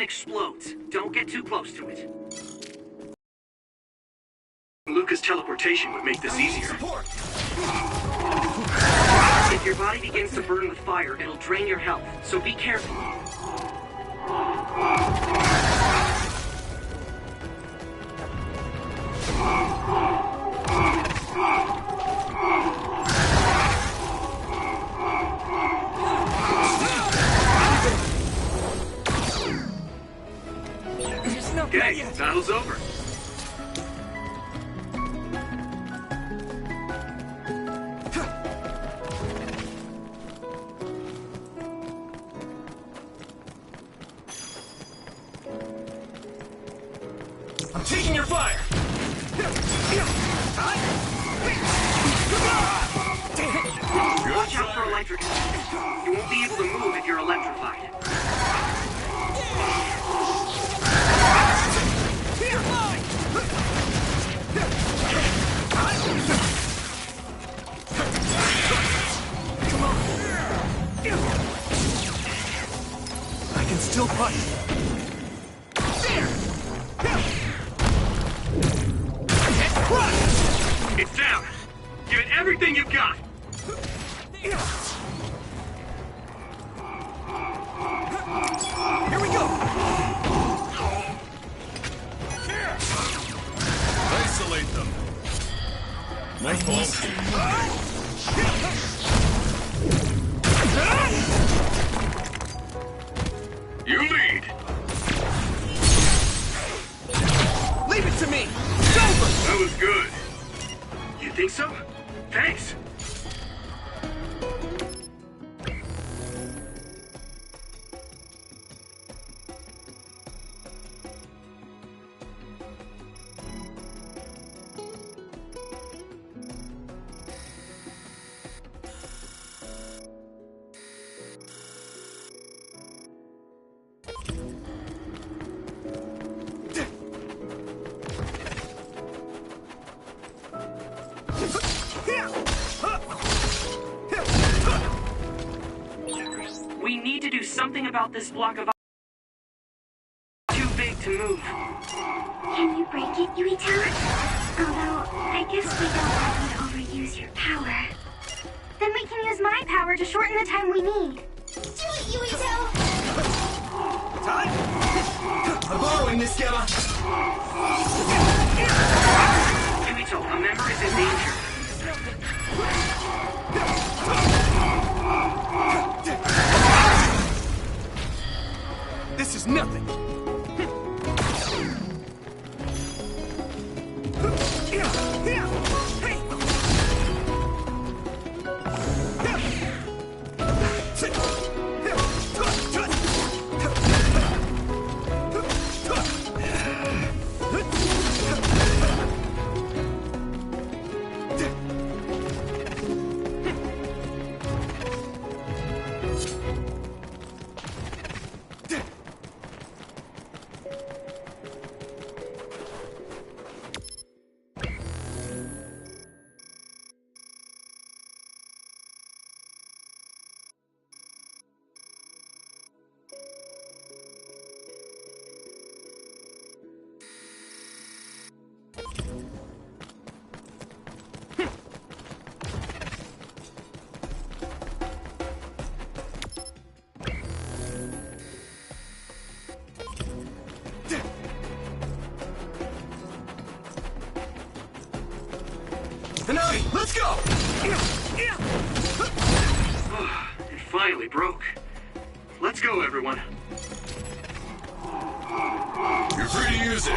explodes. Don't get too close to it. Luca's teleportation would make this easier. If your body begins to burn with fire, it'll drain your health, so be careful. Okay, battle's over. I'm taking your fire! Watch out for electric. You won't be able to move if you're electrified. Come on! I can still fight. It's down. Give it everything you've got. Here we go. Isolate them. My fault. You lead. Leave it to me. It's over. That was good. You think so? Thanks. We need to do something about this block of ice. Too big to move. Can you break it, Yuito? Although, I guess we don't want you to overuse your power. Then we can use my power to shorten the time we need. Do it, Yuito! Time? I'm borrowing this, Gamma. Yuito, a member is in danger. This is nothing. Hanabi, let's go! It finally broke. Let's go, everyone. You're free to use it.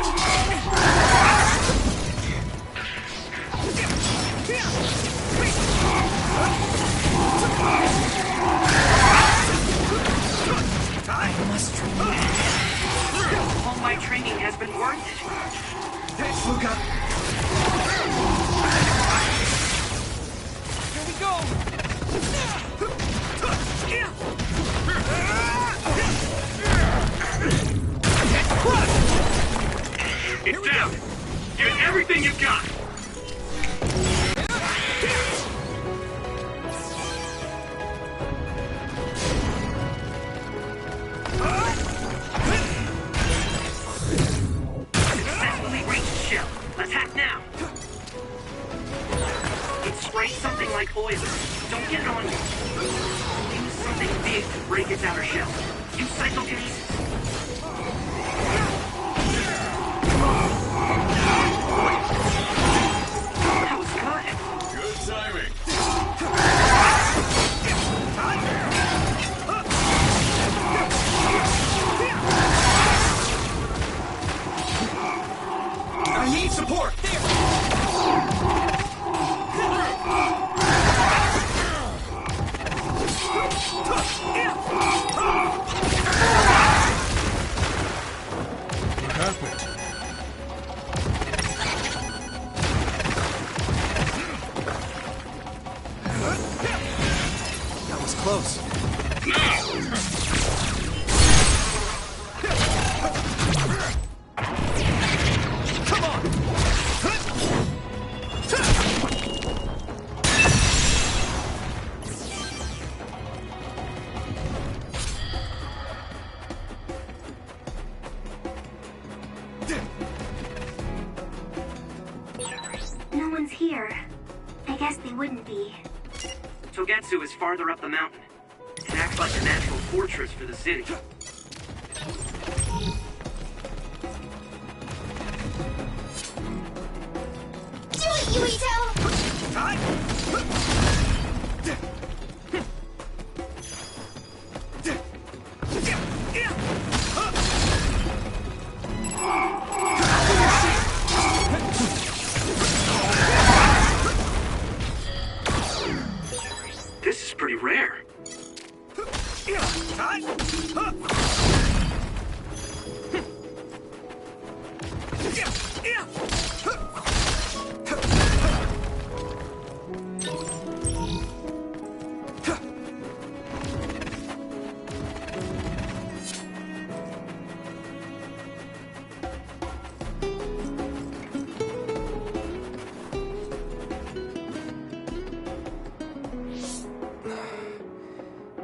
I must train. All my training has been worth it. Thanks, Luca. Here we go. It's down. Give it everything you've got. is to break its outer shell. Use psychokinesis. That was good. Good timing. I need support! What happened? That was close. Come on! No one's here. I guess they wouldn't be. Togetsu is farther up the mountain. It acts like a natural fortress for the city. Do it, Yuito! Time! This is pretty rare.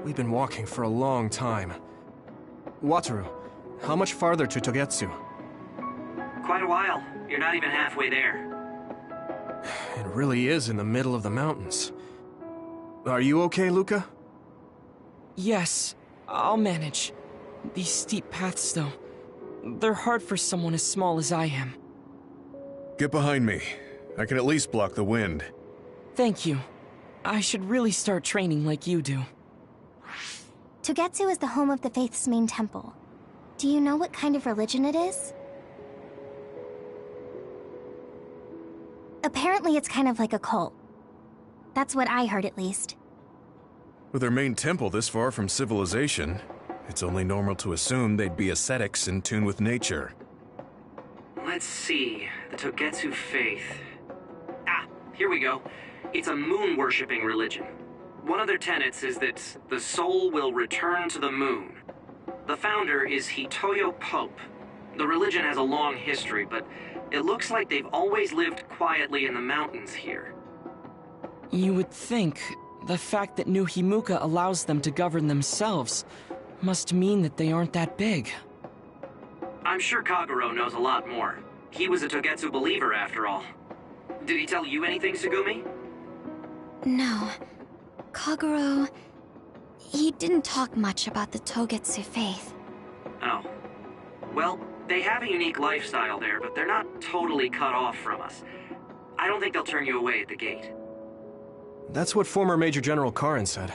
We've been walking for a long time. Wataru, how much farther to Togetsu? Quite a while. You're not even halfway there. It really is in the middle of the mountains. Are you okay, Luca? Yes, I'll manage. These steep paths, though, they're hard for someone as small as I am. Get behind me. I can at least block the wind. Thank you. I should really start training like you do. Togetsu is the home of the Faith's main temple. Do you know what kind of religion it is? Apparently it's kind of like a cult. That's what I heard, at least. With their main temple this far from civilization, it's only normal to assume they'd be ascetics in tune with nature. Let's see. The Togetsu faith. Ah, here we go. It's a moon-worshipping religion. One of their tenets is that the soul will return to the moon. The founder is Hitoyo Pope. The religion has a long history, but it looks like they've always lived quietly in the mountains here. You would think the fact that New Himuka allows them to govern themselves must mean that they aren't that big. I'm sure Kagero knows a lot more. He was a Togetsu believer, after all. Did he tell you anything, Sugumi? No. Kagero... he didn't talk much about the Togetsu faith. Oh. Well, they have a unique lifestyle there, but they're not totally cut off from us. I don't think they'll turn you away at the gate. That's what former Major General Karin said.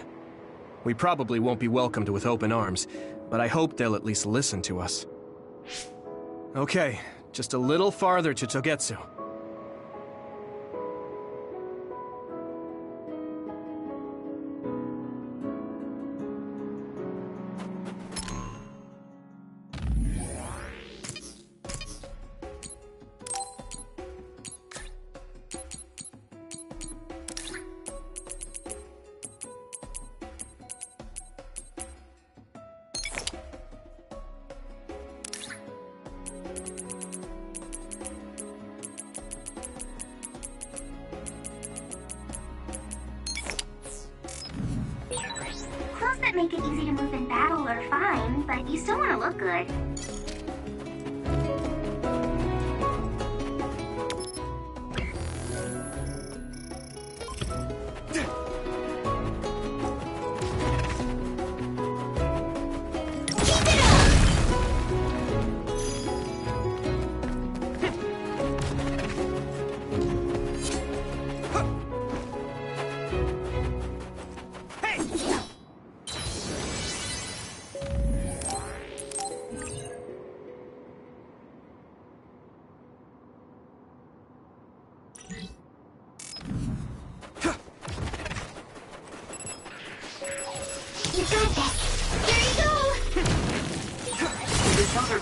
We probably won't be welcomed with open arms, but I hope they'll at least listen to us. Okay, just a little farther to Togetsu. Clothes that make it easy to move in battle are fine, but you still want to look good.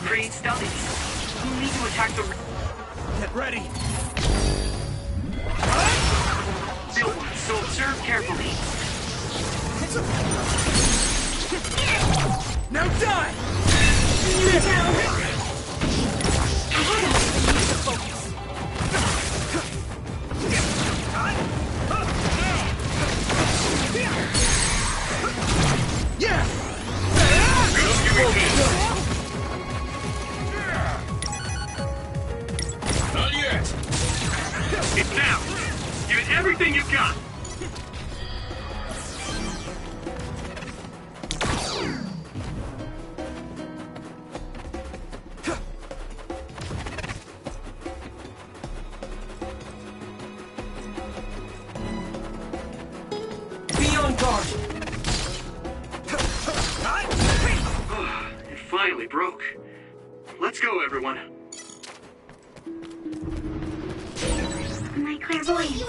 create stubbies. You need to attack the... Get ready. real ones, so observe carefully. Now die! Yeah! Not yet! It's now! Give it everything you've got! Be on guard! It finally broke. Let's go, everyone. My clairvoyance.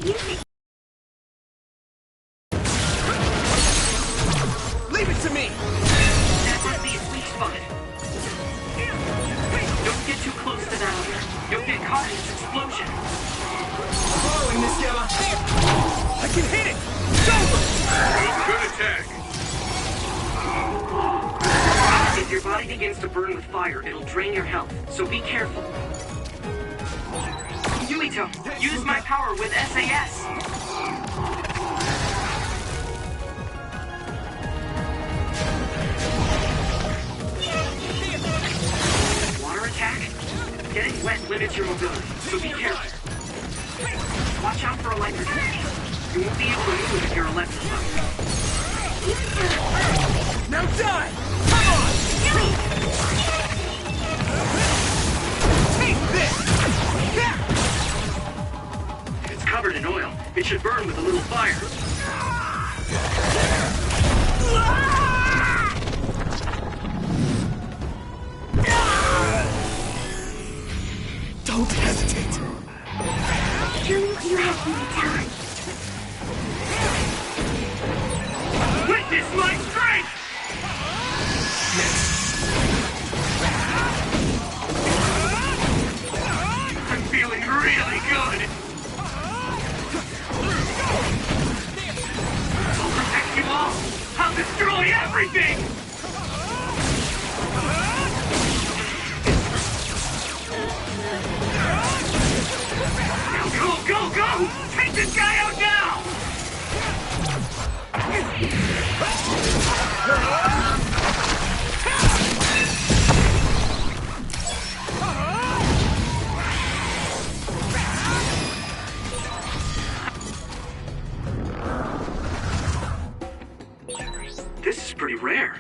Use it. Leave it to me! That must be its weak spot. Don't get too close to that. You'll get caught in its explosion. Following this, Gamma! I can hit it! It's over! Good attack. If your body begins to burn with fire, it'll drain your health, so be careful. Yuito, use my power with SAS. Water attack? Getting wet limits your mobility, so be careful. Watch out for electric. You won't be able to move if you're electrified. Now die! Come on! Take this! It's covered in oil. It should burn with a little fire. Don't hesitate! Show me what you have, Yuito. Witness my strength! I'm feeling really good. I'll protect you all. I'll destroy everything. Now go! Take this guy out now! This is pretty rare.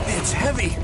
It's heavy!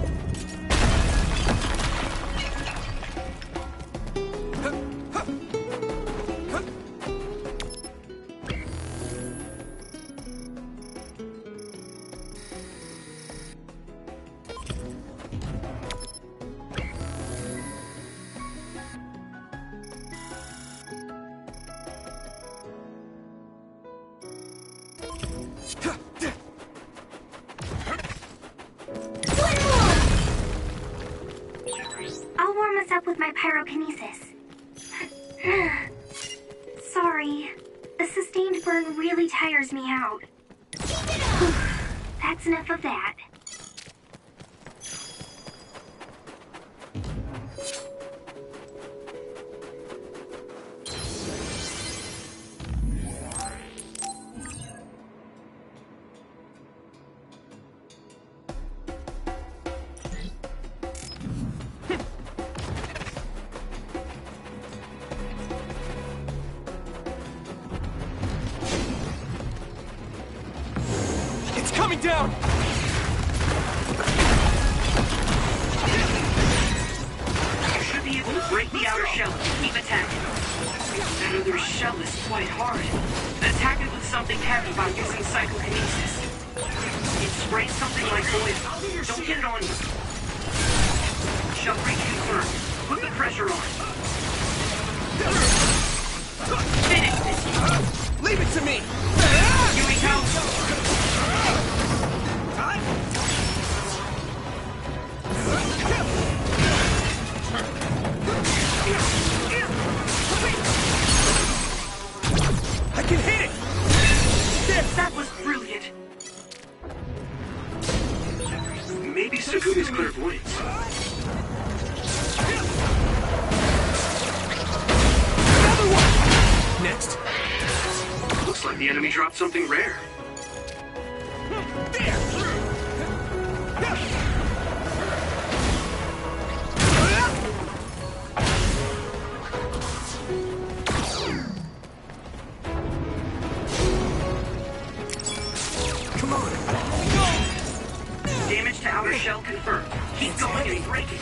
I'll warm us up with my pyrokinesis. Sorry. The sustained burn really tires me out. That's enough of that. It's coming down! You should be able to break the outer shell if you keep attacking. That other shell is quite hard. Attack it with something heavy by using psychokinesis. It sprays something like oil. Don't get it on you. Shell breach confirmed. Put the pressure on. Finish this. Leave it to me! Yumiko! I can hit it! That was brilliant. Maybe Sukumi's clairvoyance. Another one! Next. Looks like the enemy dropped something rare. There! Come on! Damage to outer shell confirmed. Keep going and break it.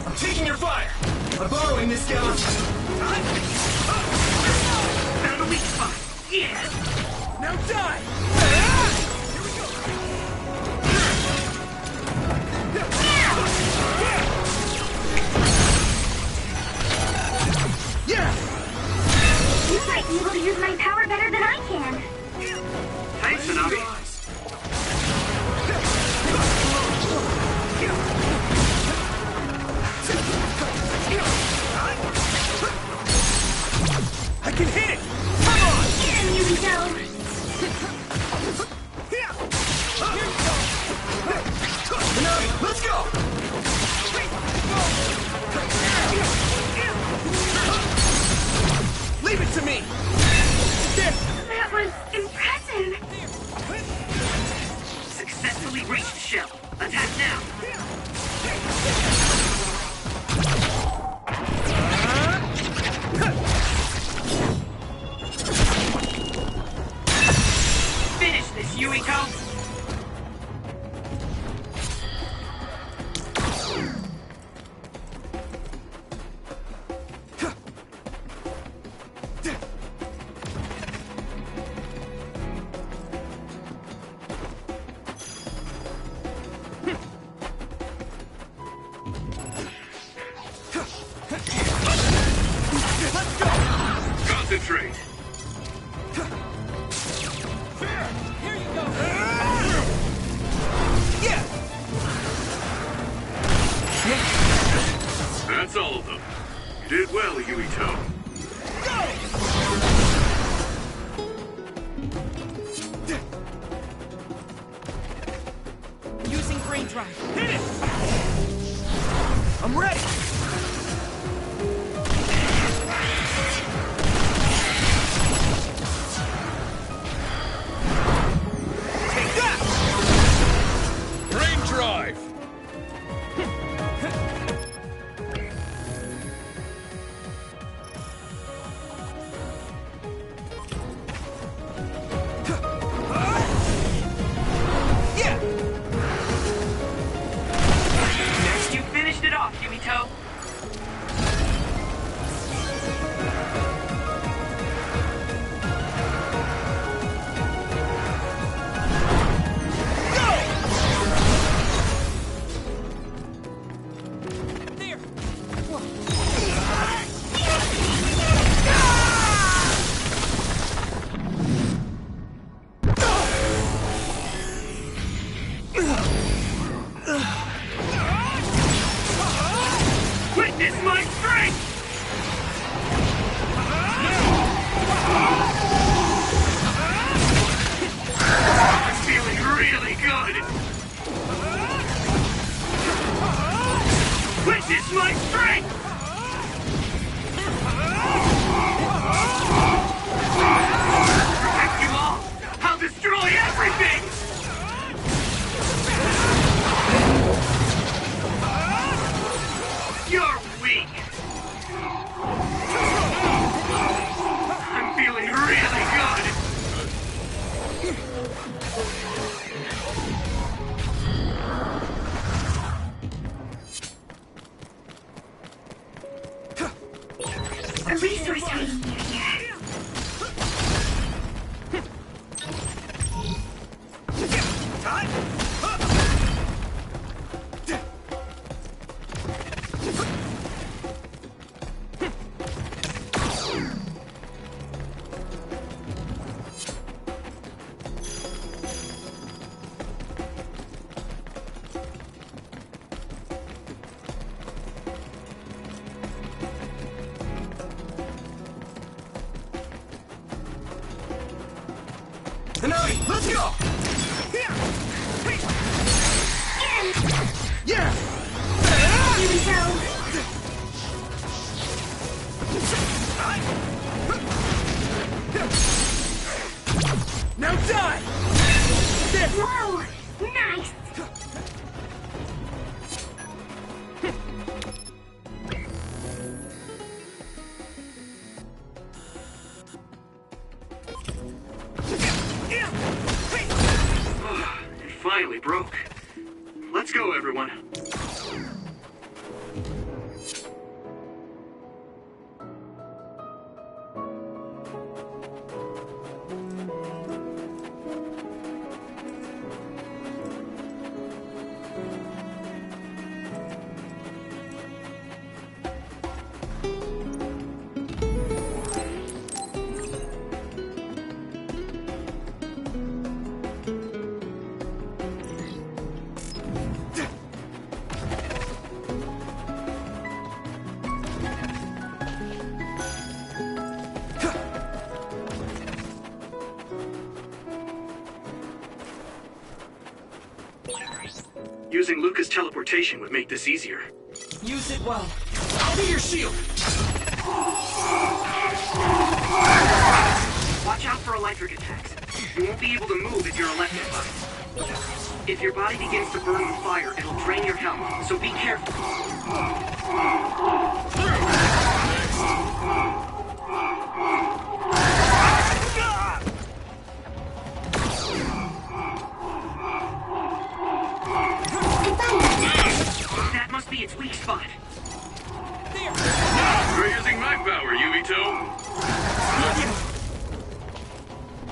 I'm taking your fire! I'm borrowing this gun! Found a weak spot. Yeah! Now die! Yeah! You might be able to use my power better than I can. Thanks, Tsunami. I can hit it! Come on! Get him, Yumiko! Tsunami, let's go! Leave it to me! That was impressive. Successfully reached shell. Attack now. Finish this, Yumiko. Concentrate. Here you go! Yeah! That's all of them. You did well, Yuito. Using brain drive. Hit it! I'm ready! Take that! Brain drive! Yeah! Next, you finished it off, Yumito. Yeah! Yuito! Now die! There! Whoa! Nice! It finally broke. Let's go, everyone. Using Luca's teleportation would make this easier. Use it well. I'll be your shield! Watch out for electric attacks. You won't be able to move if you're electrified. If your body begins to burn with fire, it'll drain your health, so be careful. That must be its weak spot. You're using my power, Yuito.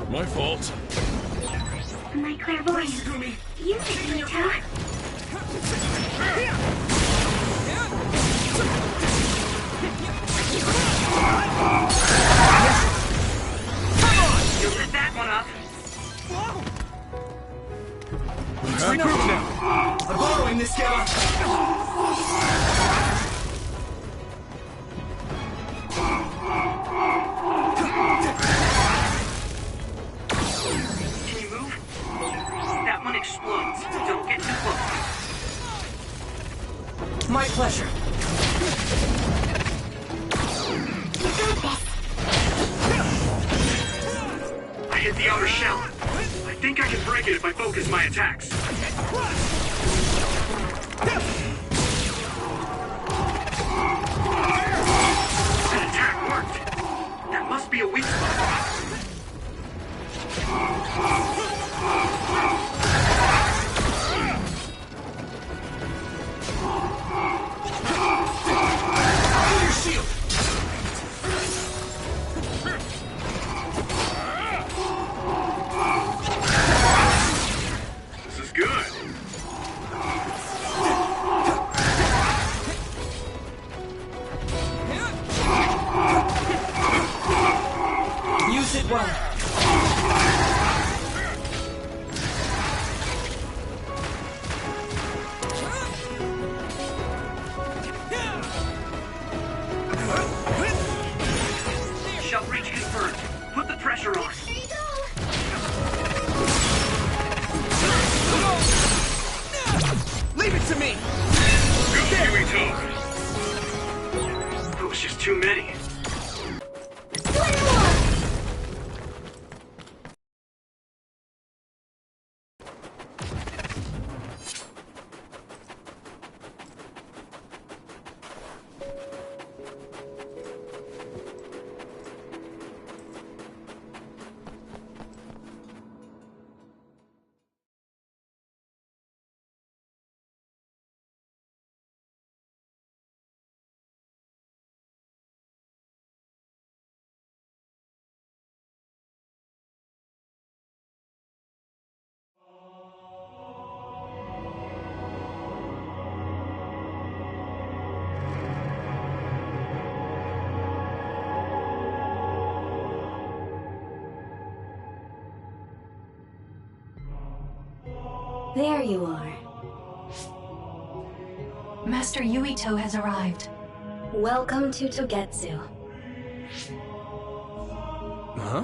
My fault. My clairvoyance. Use it, Yuito. You lit that one up. Regroup now! I'm borrowing this gamma! Can you move? That one explodes. Don't get too close. My pleasure. I hit the outer shell. I think I can break it if I focus my attacks. That attack worked. That must be a weak spot. Your shield! This is good. Use it well. Shell breach confirmed. Put the pressure on. Leave it to me! Go, Yuito. That was just too many. There you are. Master Yuito has arrived. Welcome to Togetsu. Huh?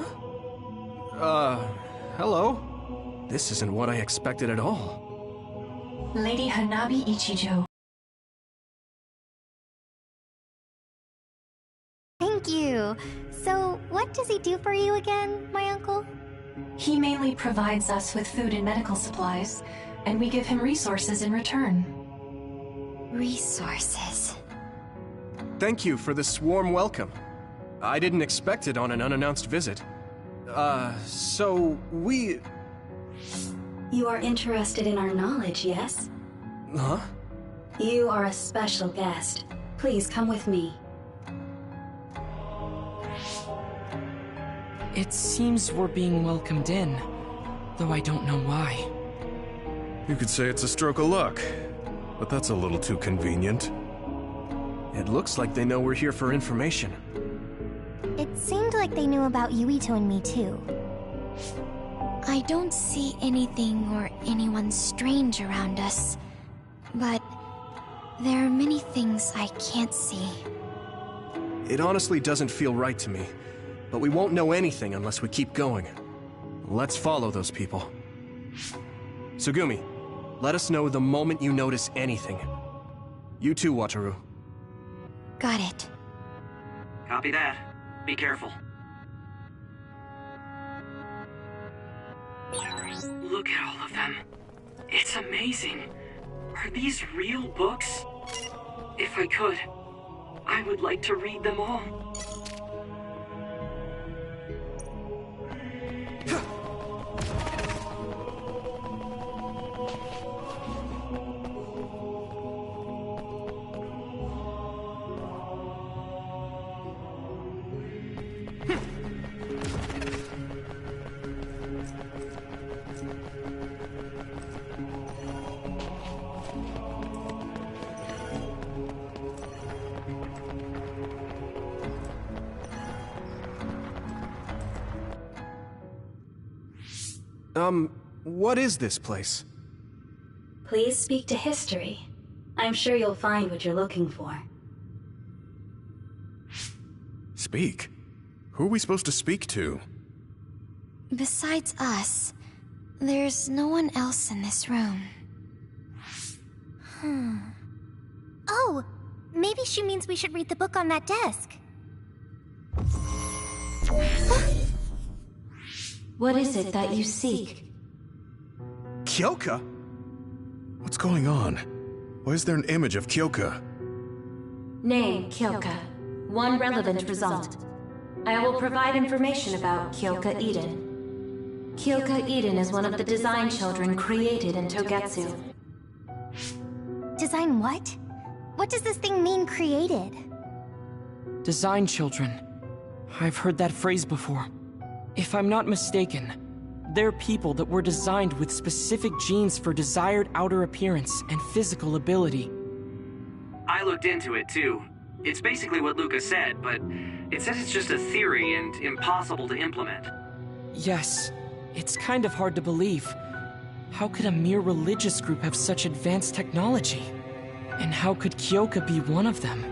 Hello? This isn't what I expected at all. Lady Hanabi Ichijo. Thank you. So, what does he do for you again, my uncle? He mainly provides us with food and medical supplies, and we give him resources in return. Resources. Thank you for this warm welcome. I didn't expect it on an unannounced visit. So we... You are interested in our knowledge, yes? Huh? You are a special guest. Please come with me. It seems we're being welcomed in, though I don't know why. You could say it's a stroke of luck, but that's a little too convenient. It looks like they know we're here for information. It seemed like they knew about Yuito and me too. I don't see anything or anyone strange around us, but there are many things I can't see. It honestly doesn't feel right to me, but we won't know anything unless we keep going. Let's follow those people. Tsugumi, let us know the moment you notice anything. You too, Wataru. Got it. Copy that. Be careful. Look at all of them. It's amazing. Are these real books? If I could, I would like to read them all. What is this place? Please speak to history. I'm sure you'll find what you're looking for. Speak? Who are we supposed to speak to? Besides us, there's no one else in this room. Oh, maybe she means we should read the book on that desk. What is it that you seek? Kyoka? What's going on? Why is there an image of Kyoka? Name, Kyoka. One relevant result. I will provide information about Kyoka Eden. Kyoka Eden is one of the design children created in Togetsu. Design what? What does this thing mean, created? Design children. I've heard that phrase before. If I'm not mistaken, they're people that were designed with specific genes for desired outer appearance and physical ability. I looked into it too. It's basically what Luca said, but it says it's just a theory and impossible to implement. Yes, it's kind of hard to believe. How could a mere religious group have such advanced technology? And how could Kyoka be one of them?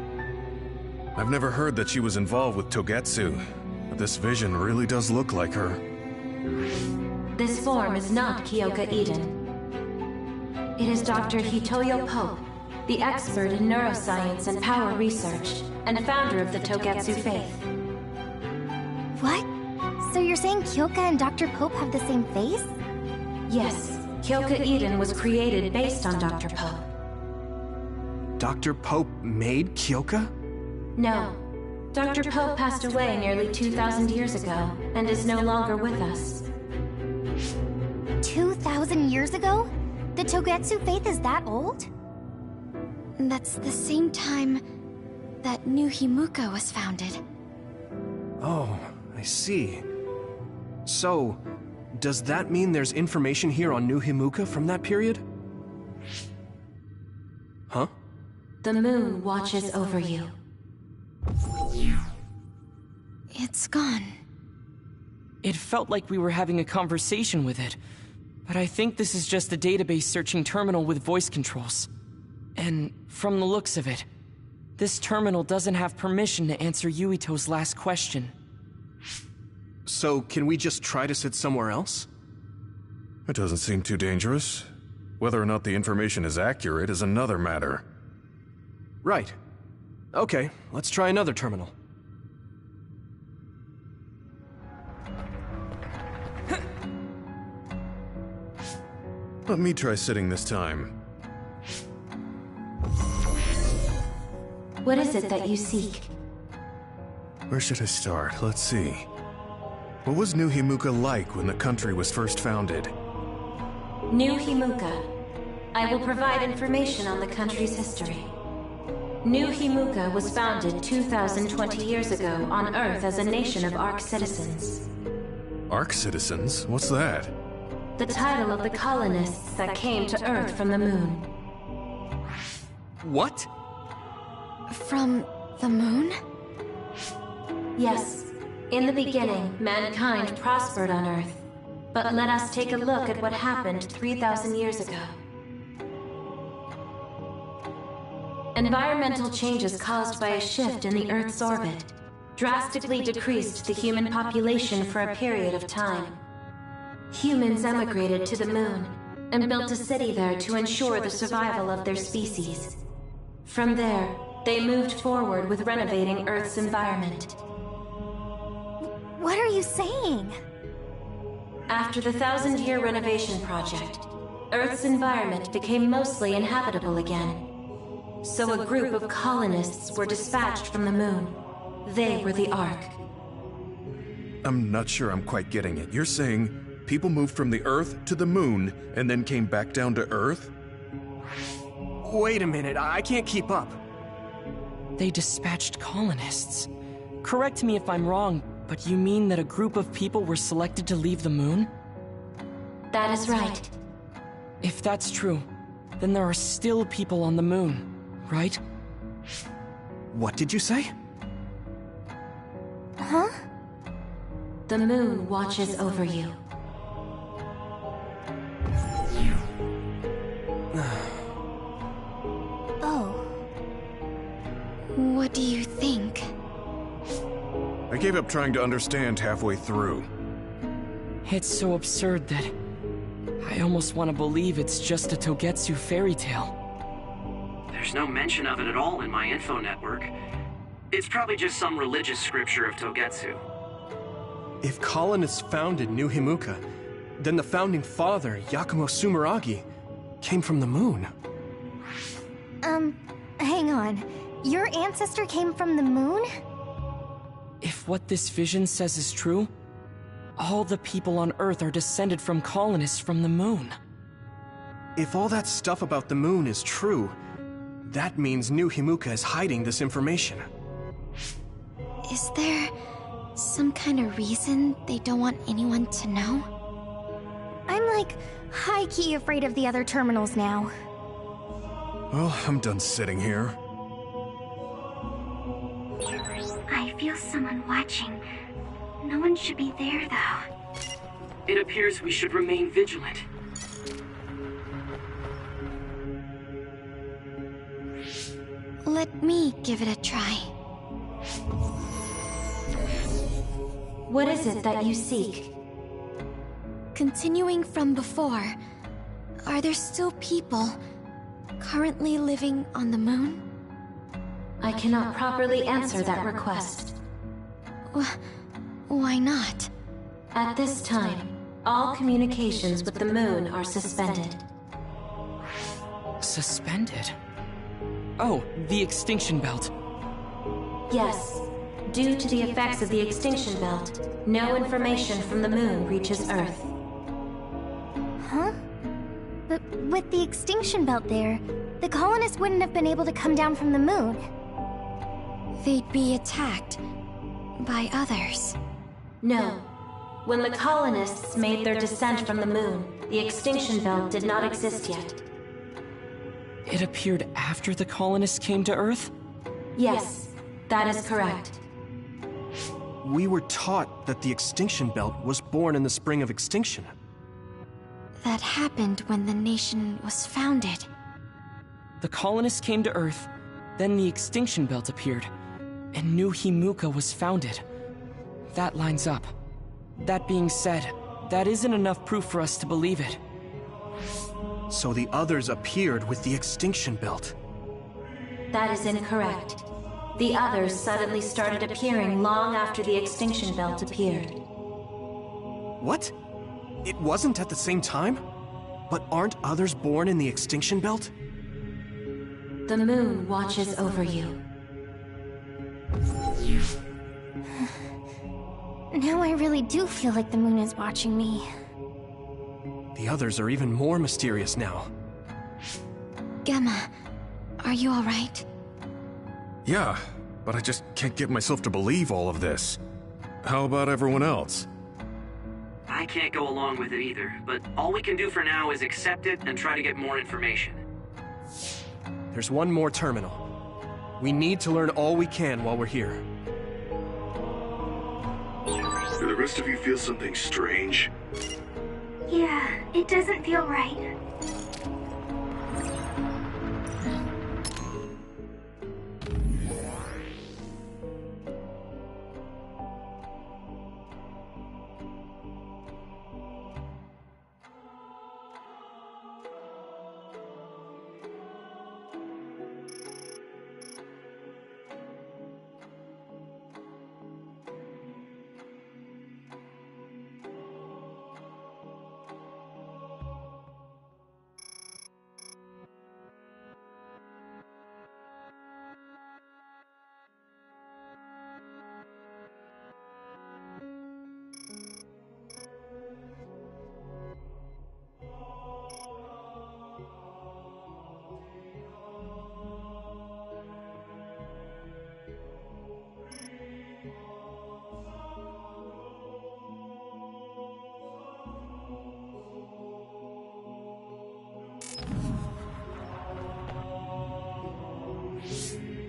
I've never heard that she was involved with Togetsu, but this vision really does look like her. This form is not Kyoka Eden. It is Dr. Hitoyo Pope, the expert in neuroscience and power research, and founder of the Togetsu faith. What? So you're saying Kyoka and Dr. Pope have the same face? Yes, Kyoka Eden was created based on Dr. Pope. Dr. Pope made Kyoka? No. Dr. Pope passed away nearly 2,000 years ago, and is no longer with us. 2,000 years ago? The Togetsu faith is that old? That's the same time that New Himuka was founded. Oh, I see. So, does that mean there's information here on New Himuka from that period? Huh? The moon watches over you. It's gone. It felt like we were having a conversation with it, but I think this is just a database searching terminal with voice controls. And from the looks of it, this terminal doesn't have permission to answer Yuito's last question. So, can we just try to sit somewhere else? It doesn't seem too dangerous. Whether or not the information is accurate is another matter. Right. Okay, let's try another terminal. Let me try sitting this time. What is it that you seek? Where should I start? Let's see. What was New Himuka like when the country was first founded? New Himuka. I will provide information on the country's history. New Himuka was founded 2,020 years ago on Earth as a nation of Ark citizens. Ark citizens? What's that? The title of the colonists that came to Earth from the moon. What? From the moon? Yes. In the beginning, mankind prospered on Earth. But let us take a look at what happened 3,000 years ago. Environmental changes caused by a shift in the Earth's orbit drastically decreased the human population for a period of time. Humans emigrated to the moon and built a city there to ensure the survival of their species. From there, they moved forward with renovating Earth's environment. What are you saying? After the 1,000-year renovation project, Earth's environment became mostly inhabitable again. So a group of colonists were dispatched from the moon. They were the Ark. I'm not sure I'm quite getting it. You're saying people moved from the Earth to the moon and then came back down to Earth? Wait a minute, I can't keep up. They dispatched colonists. Correct me if I'm wrong, but you mean that a group of people were selected to leave the moon? That is right. If that's true, then there are still people on the moon, right? What did you say? Huh? The moon watches over you. Oh. What do you think? I gave up trying to understand halfway through. It's so absurd that I almost want to believe it's just a Togetsu fairy tale. There's no mention of it at all in my info network. It's probably just some religious scripture of Togetsu. If colonists founded New Himuka, then the founding father, Yakumo Sumeragi, came from the moon. Hang on. Your ancestor came from the moon? If what this vision says is true, all the people on Earth are descended from colonists from the moon. If all that stuff about the moon is true, that means New Himuka is hiding this information. Is there some kind of reason they don't want anyone to know? I'm like high-key afraid of the other terminals now. Well, I'm done sitting here. I feel someone watching. No one should be there, though. It appears we should remain vigilant. Let me give it a try. What is it that you seek? Continuing from before, are there still people currently living on the moon? I cannot properly answer that request. Why not? At this time, all communications with the moon are suspended. Suspended? Oh, the extinction belt. Yes. Due to the effects of the extinction belt, no information from the moon reaches Earth. Huh? But with the extinction belt there, the colonists wouldn't have been able to come down from the moon. They'd be attacked by others. No. When the colonists made their descent from the moon, the extinction belt did not exist yet. It appeared after the colonists came to Earth? Yes, that is correct. We were taught that the extinction belt was born in the spring of extinction. That happened when the nation was founded. The colonists came to Earth, then the extinction belt appeared, and New Himuka was founded. That lines up. That being said, that isn't enough proof for us to believe it. So the others appeared with the extinction belt. That is incorrect. The others suddenly started appearing long after the extinction belt appeared. What? It wasn't at the same time? But aren't others born in the extinction belt? The moon watches over you. Now I really do feel like the moon is watching me. The others are even more mysterious now. Gemma, are you alright? Yeah, but I just can't get myself to believe all of this. How about everyone else? I can't go along with it either, but all we can do for now is accept it and try to get more information. There's one more terminal. We need to learn all we can while we're here. Do the rest of you feel something strange? Yeah, it doesn't feel right.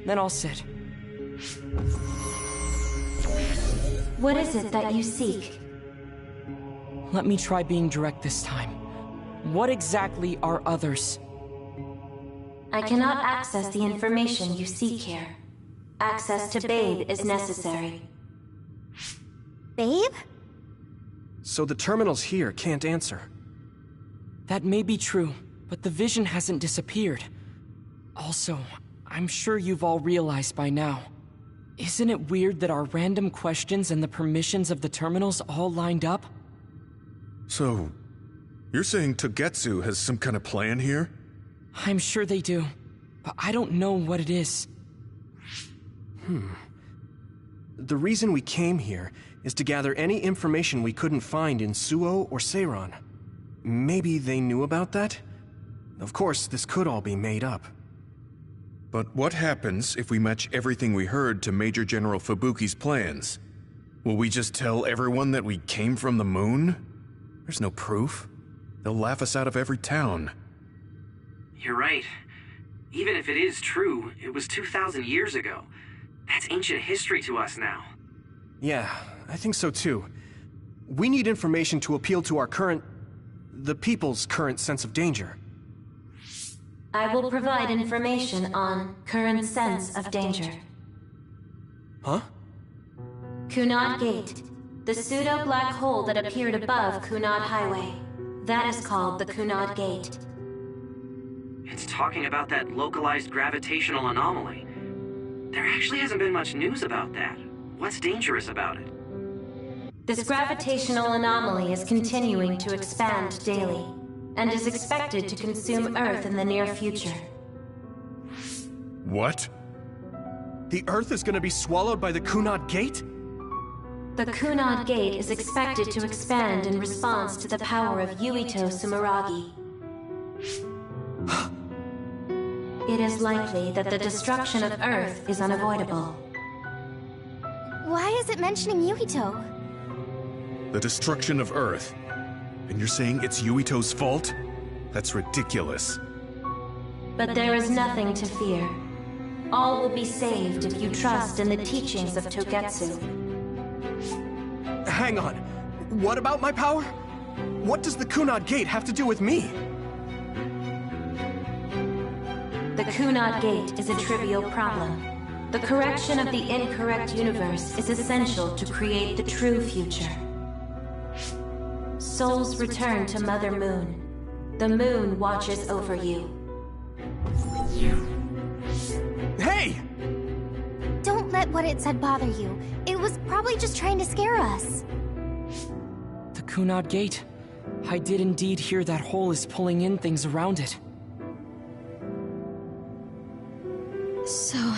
Then I'll sit. What is it that you seek? Let me try being direct this time. What exactly are others? I cannot access the information you seek here. Access to Babe is necessary. Babe? So the terminals here can't answer. That may be true, but the vision hasn't disappeared. Also, I'm sure you've all realized by now. Isn't it weird that our random questions and the permissions of the terminals all lined up? So, you're saying Togetsu has some kind of plan here? I'm sure they do, but I don't know what it is. The reason we came here is to gather any information we couldn't find in Suo or Seiran. Maybe they knew about that? Of course, this could all be made up. But what happens if we match everything we heard to Major General Fubuki's plans? Will we just tell everyone that we came from the moon? There's no proof. They'll laugh us out of every town. You're right. Even if it is true, it was 2,000 years ago. That's ancient history to us now. Yeah, I think so too. We need information to appeal to the people's current sense of danger. I will provide information on current sense of danger. Huh? Kunad Gate, the pseudo-black hole that appeared above Kunad Highway. That is called the Kunad Gate. It's talking about that localized gravitational anomaly. There actually hasn't been much news about that. What's dangerous about it? This gravitational anomaly is continuing to expand daily, and is expected to consume Earth in the near future. What? The Earth is gonna be swallowed by the Kunad Gate? The Kunad Gate is expected to expand in response to the power of Yuito Sumeragi. It is likely that the destruction of Earth is unavoidable. Why is it mentioning Yuito? The destruction of Earth. And you're saying it's Yuito's fault? That's ridiculous. But there is nothing to fear. All will be saved if you trust in the teachings of Togetsu. Hang on. What about my power? What does the Kunad Gate have to do with me? The Kunad Gate is a trivial problem. The correction of the incorrect universe is essential to create the true future. Souls return to Mother Moon. The moon watches over you. Hey! Don't let what it said bother you. It was probably just trying to scare us. The Kunad Gate. I did indeed hear that hole is pulling in things around it. So,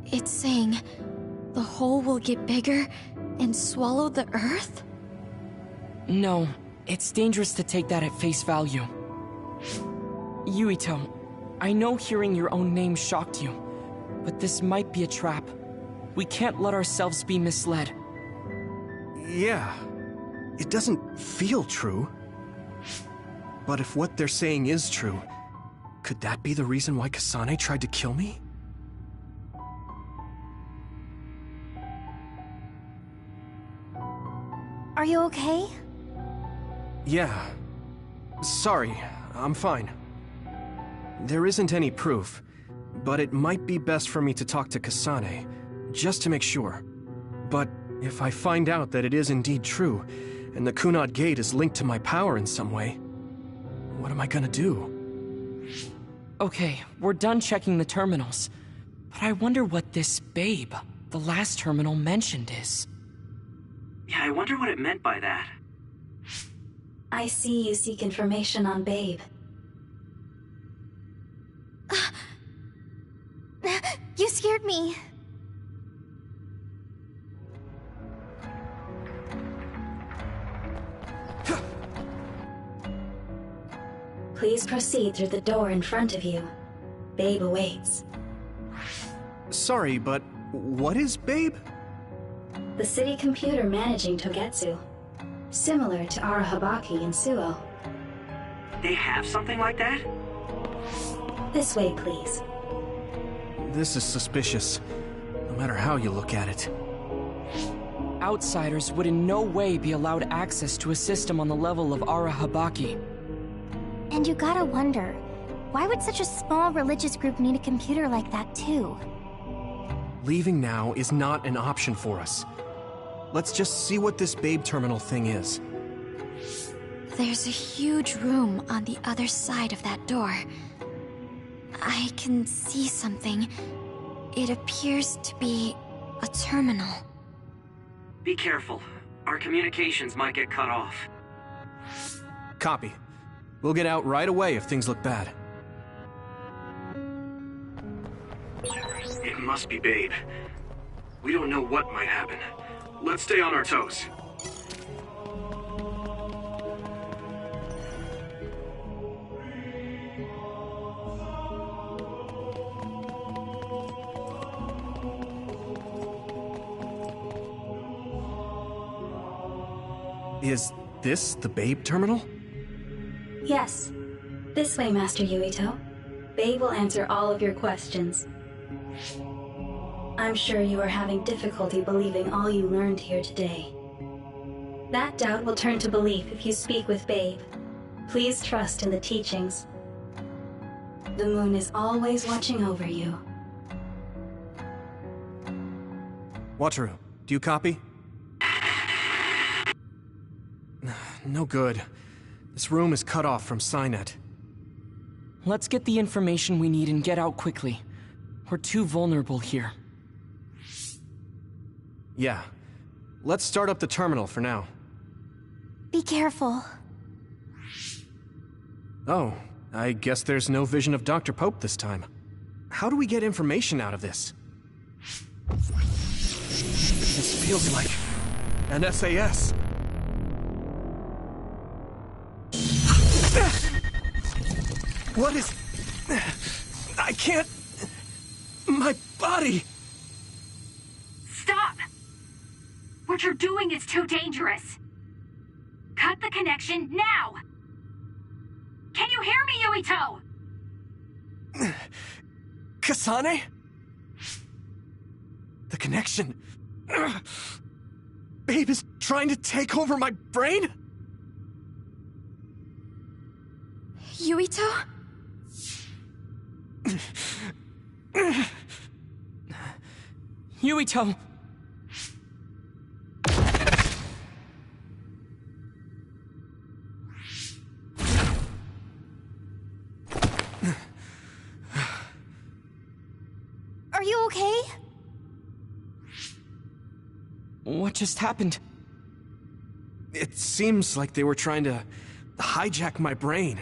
it's saying the hole will get bigger and swallow the Earth? No, it's dangerous to take that at face value. Yuito, I know hearing your own name shocked you, but this might be a trap. We can't let ourselves be misled. Yeah. It doesn't feel true. But if what they're saying is true, could that be the reason why Kasane tried to kill me? Are you okay? Yeah. Sorry, I'm fine. There isn't any proof, but it might be best for me to talk to Kasane, just to make sure. But if I find out that it is indeed true, and the Kunad Gate is linked to my power in some way, what am I gonna do? Okay, we're done checking the terminals. But I wonder what this babe, the last terminal mentioned, is. Yeah, I wonder what it meant by that. I see you seek information on Babe. You scared me. Please proceed through the door in front of you. Babe awaits. Sorry, but what is Babe? The city computer managing Togetsu. Similar to Arahabaki and Suo. They have something like that? This way, please. This is suspicious, no matter how you look at it. Outsiders would in no way be allowed access to a system on the level of Arahabaki. And you gotta wonder, why would such a small religious group need a computer like that too? Leaving now is not an option for us. Let's just see what this Babe terminal thing is. There's a huge room on the other side of that door. I can see something. It appears to be a terminal. Be careful. Our communications might get cut off. Copy. We'll get out right away if things look bad. It must be Babe. We don't know what might happen. Let's stay on our toes. Is this the Babe terminal? Yes. This way, Master Yuito. Babe will answer all of your questions. I'm sure you are having difficulty believing all you learned here today. That doubt will turn to belief if you speak with Babe. Please trust in the teachings. The moon is always watching over you. Wataru, do you copy? No good. This room is cut off from Cynet. Let's get the information we need and get out quickly. We're too vulnerable here. Yeah. Let's start up the terminal for now. Be careful. Oh, I guess there's no vision of Dr. Pope this time. How do we get information out of this? This feels like an SAS. What is... I can't... My body... Stop! What you're doing is too dangerous. Cut the connection now! Can you hear me, Yuito? Kasane? The connection... Babe is trying to take over my brain? Yuito? Yuito! Are you okay? What just happened? It seems like they were trying to hijack my brain.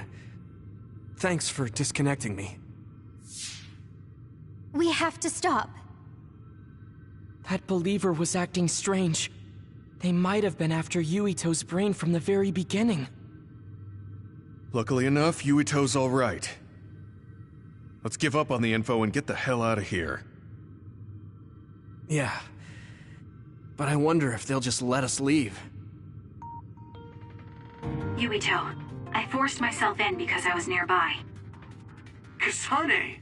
Thanks for disconnecting me. We have to stop. That believer was acting strange. They might have been after Yuito's brain from the very beginning. Luckily enough, Yuito's all right. Let's give up on the info and get the hell out of here. Yeah. But I wonder if they'll just let us leave. Yuito, I forced myself in because I was nearby. Kasane!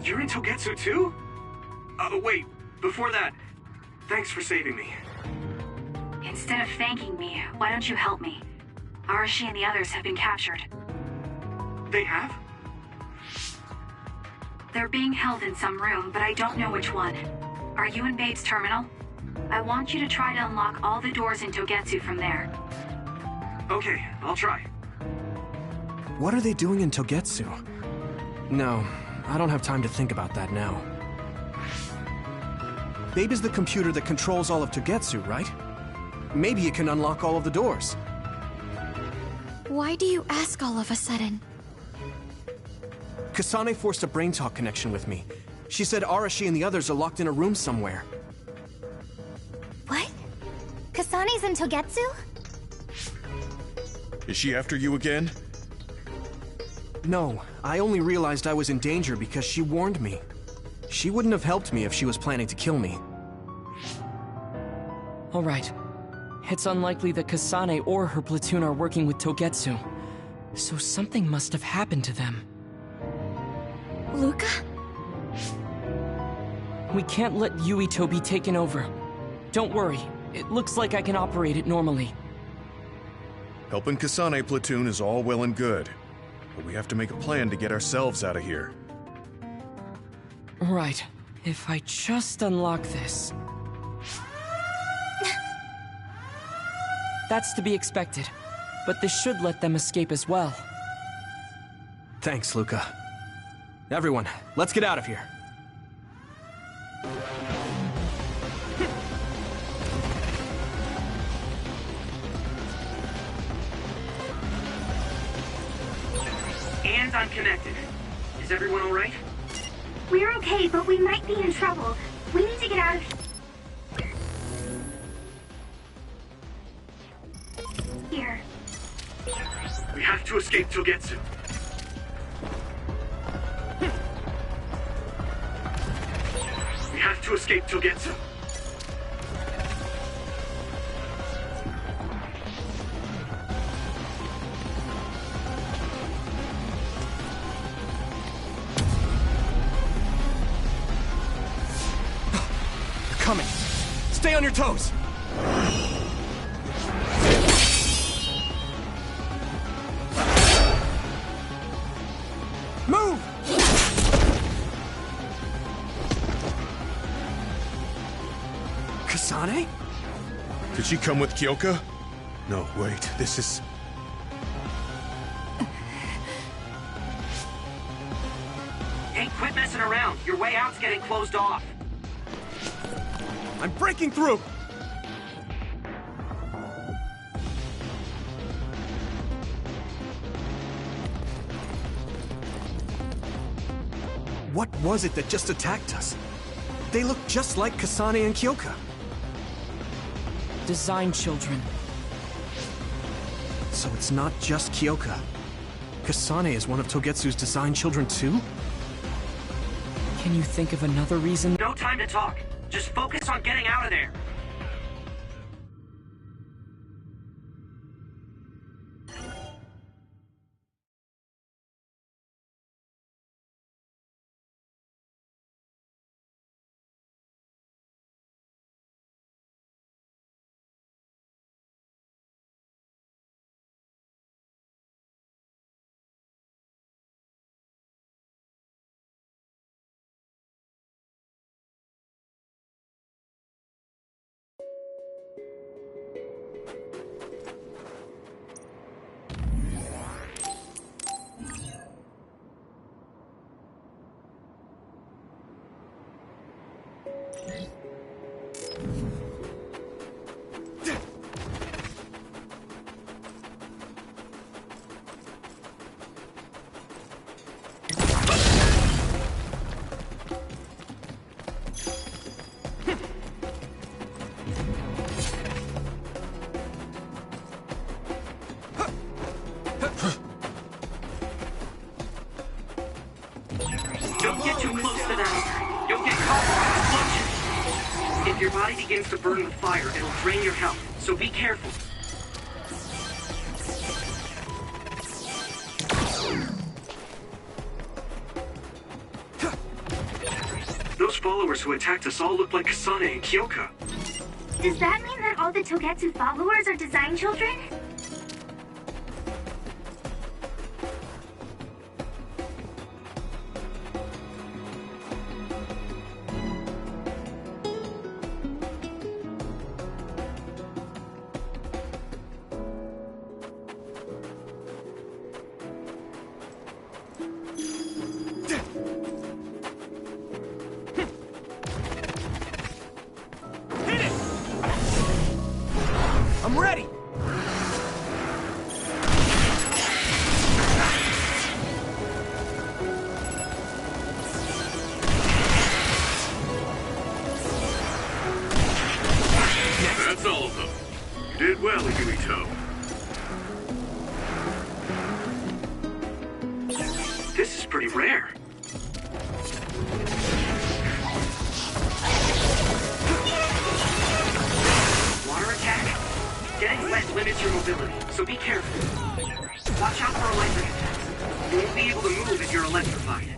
You're in Togetsu too? Wait, before that, thanks for saving me. Instead of thanking me, why don't you help me? Arashi and the others have been captured. They have? They're being held in some room, but I don't know which one. Are you in Babe's terminal? I want you to try to unlock all the doors in Togetsu from there. Okay, I'll try. What are they doing in Togetsu? No, I don't have time to think about that now. Babe is the computer that controls all of Togetsu, right? Maybe it can unlock all of the doors. Why do you ask all of a sudden? Kasane forced a brain talk connection with me. She said Arashi and the others are locked in a room somewhere. What? Kasane's in Togetsu? Is she after you again? No, I only realized I was in danger because she warned me. She wouldn't have helped me if she was planning to kill me. All right. It's unlikely that Kasane or her platoon are working with Togetsu. So something must have happened to them. Luca? We can't let Yuito be taken over. Don't worry. It looks like I can operate it normally. Helping Kasane platoon is all well and good, but we have to make a plan to get ourselves out of here. Right. If I just unlock this... That's to be expected. But this should let them escape as well. Thanks, Luca. Everyone, let's get out of here. And I'm connected. Is everyone all right? We're okay, but we might be in trouble. We need to get out of here. We have to escape Togetsu. We have to escape Togetsu. They're coming. Stay on your toes. Move! Kasane? Did she come with Kyoka? No, wait, this is... Hey, quit messing around. Your way out's getting closed off. I'm breaking through! What was it that just attacked us? They look just like Kasane and Kyoka. Design children. So it's not just Kyoka. Kasane is one of Togetsu's design children too? Can you think of another reason? No time to talk. Just focus on getting out of there. If your body begins to burn with fire, it'll drain your health, so be careful. Those followers who attacked us all look like Kasane and Kyoka. Does that mean that all the Togetsu followers are design children? I'm ready! That's all of them. You did well, Yuito. This is pretty rare. Water attack? Getting wet limits your mobility, so be careful. Watch out for electric attacks. You won't be able to move if you're electrified.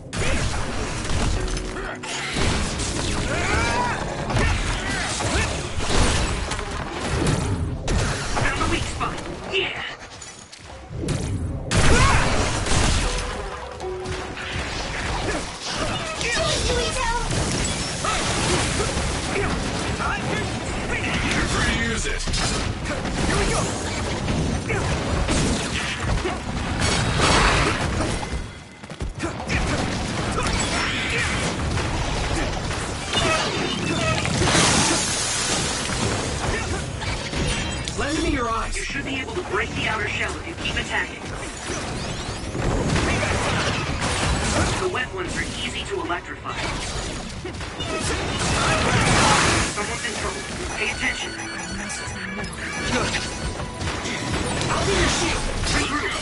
Found the weak spot. Yeah. You're free to use it. Here we go! Lend me your eyes. You should be able to break the outer shell if you keep attacking. The wet ones are easy to electrify. Someone's in trouble. Pay attention. Good. I'll be your shield. Regroup.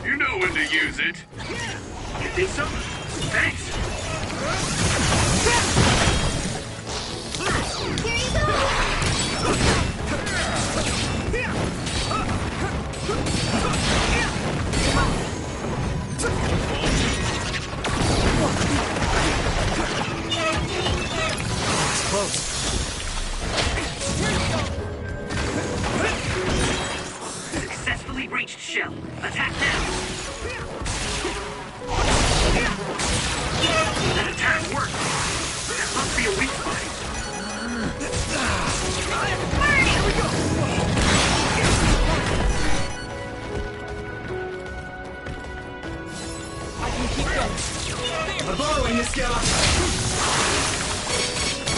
You know when to use it. You think so? Thanks. Here you go! It's close. Successfully breached shell. Attack now. That attack worked. That must be a weak spot. I can keep going. I'm borrowing this, Gamma.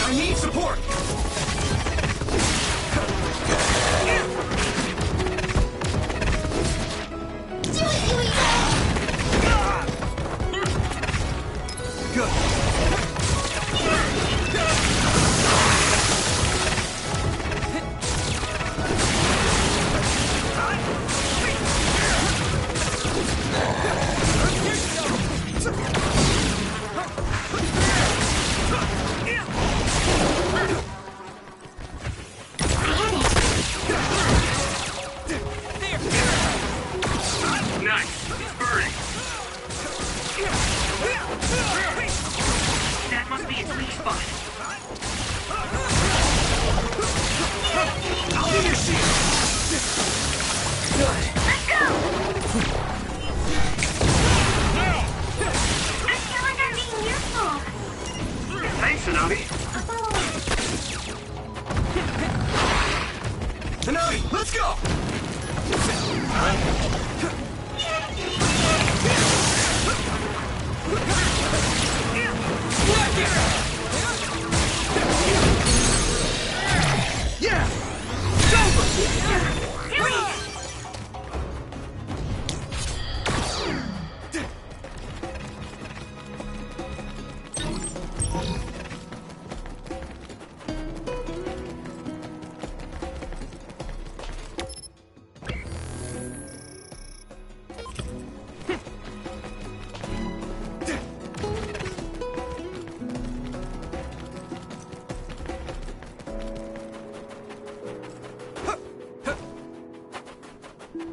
I need support. Good. Nice. It's burning. That must be its weak spot. I'll be your shield. Good. Let's go! I feel like I'm being useful. Thanks, Tsunami. A follow-up. Tsunami, let's go! Yeah! It's over! Do it! Looks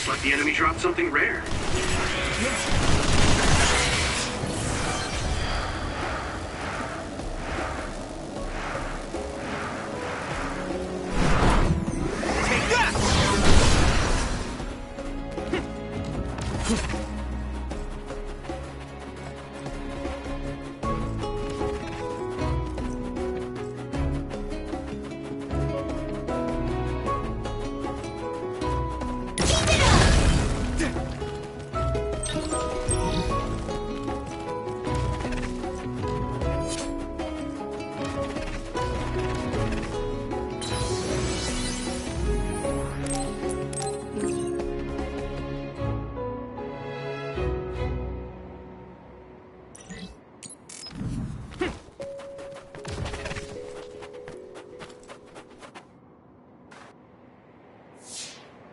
like the enemy dropped something rare.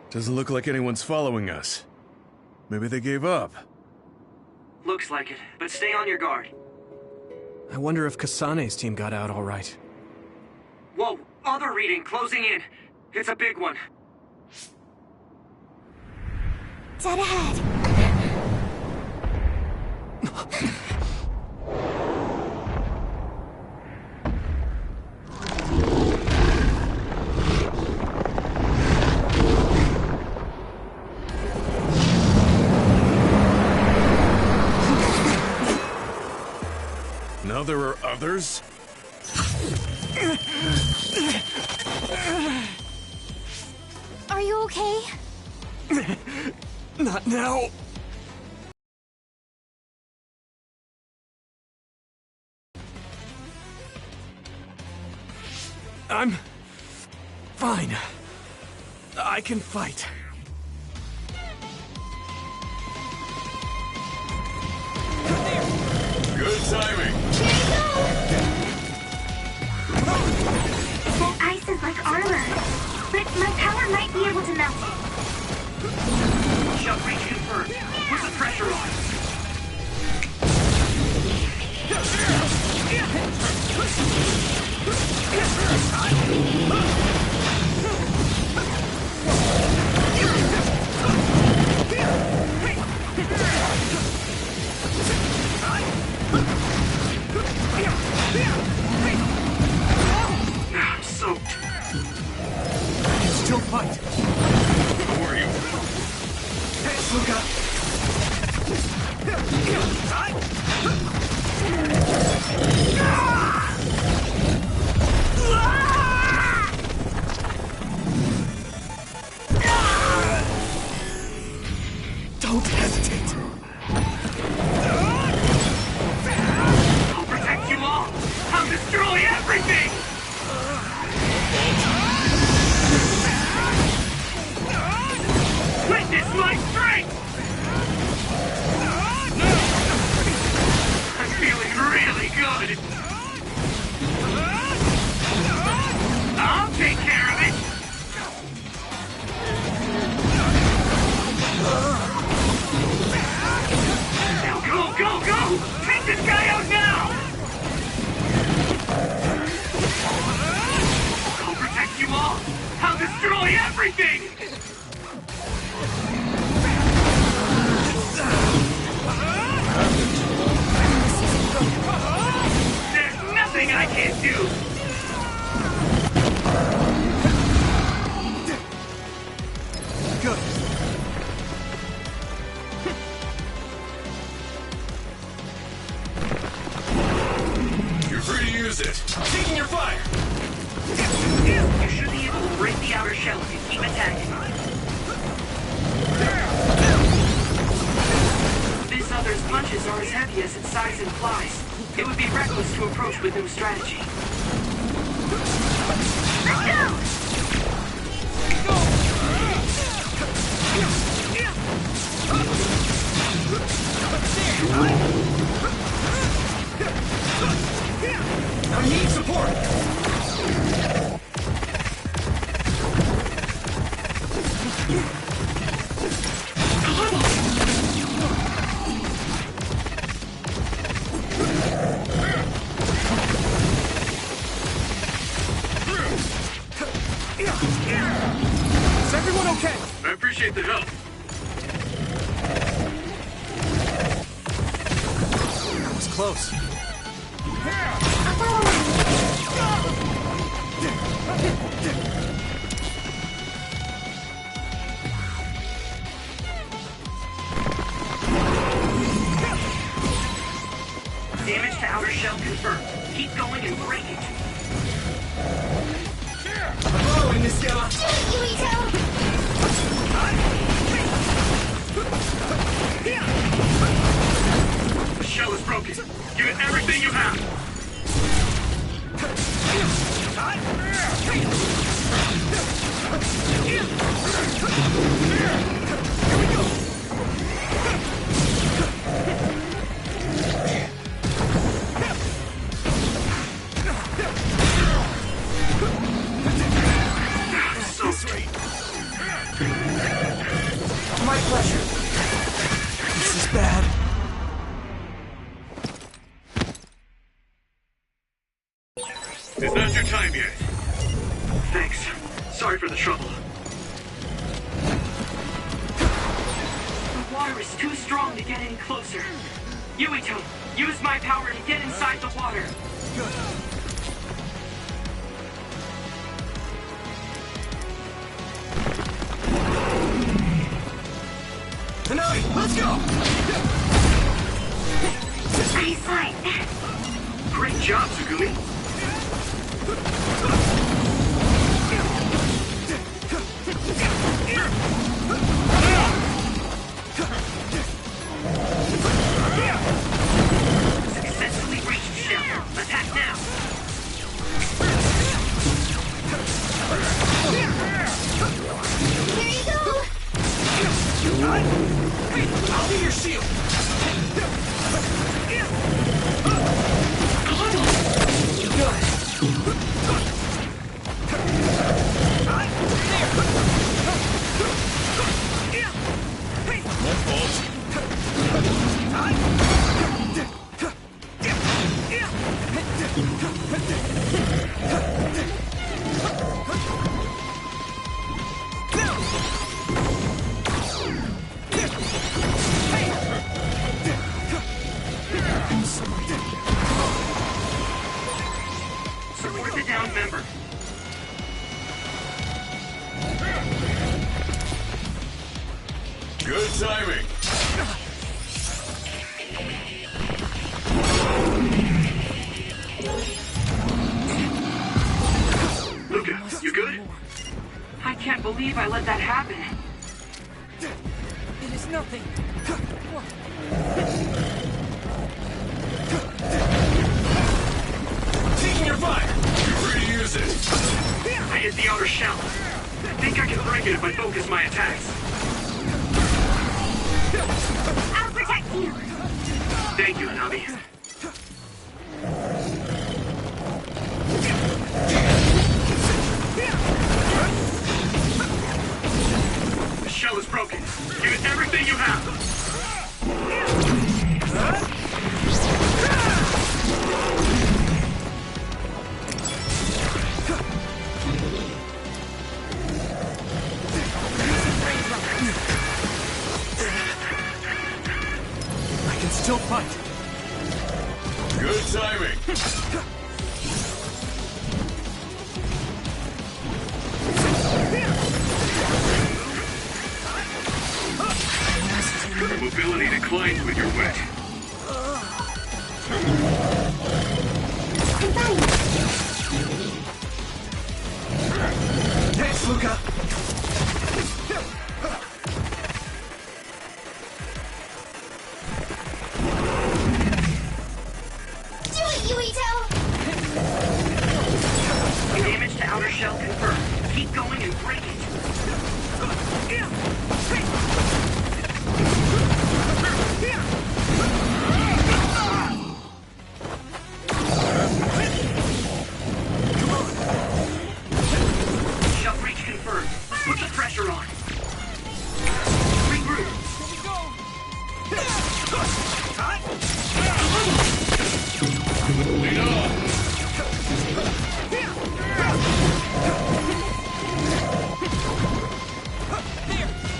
Doesn't look like anyone's following us. Maybe they gave up. Looks like it, but stay on your guard. I wonder if Kasane's team got out all right. Whoa, other reading closing in. It's a big one. Dead ahead. Now there are others? Are you okay? Not now. I'm fine. I can fight. Good timing. This ice is like armor, but my power might be able to melt it. Shut reach in first. Put the pressure on. I'm soaked. I can still fight. Who are you? Look up. Don't hesitate. I'll protect you all. I'll destroy everything. Witness my strength. I'm feeling really good. I'll take care of it. Now go, go, go! Take this guy out now! I'll protect you all. I'll destroy everything. There's nothing I can't do! Good. You're free to use it. Taking your fire! You should be able to break the outer shell if you keep attacking. This other's punches are as heavy as its size implies. It would be reckless to approach with new strategy. Let's go! Appreciate the help. That was close. Damage to outer shell confirmed. Keep going and break it. I'm following this guy. The shell is broken. Give it everything you have. So sweet. My pleasure. This is bad. Is that your time yet? Thanks. Sorry for the trouble. The water is too strong to get any closer. Yuito, use my power to get inside the water. Hanabi, let's go! Eyesight. Great job, Tsugumi. Successfully reached shell. Attack now. Here you go. I'll be your shield. No fault. Support the downed member. Good timing. Luca, you good? I can't believe I let that happen. It is nothing. Taking your fire. You're free to use it. I hit the outer shell. I think I can break it if I focus my attacks. I'll protect you. Thank you, Hanabi. The shell is broken. Give it everything you have. I can still fight. Good timing. Mobility declines when you're wet. Thanks, Luca. Do it, Yuito. Damage to outer shell confirmed. Keep going and break it. Shell breach confirmed. Put the pressure on. Regroup. Lead on.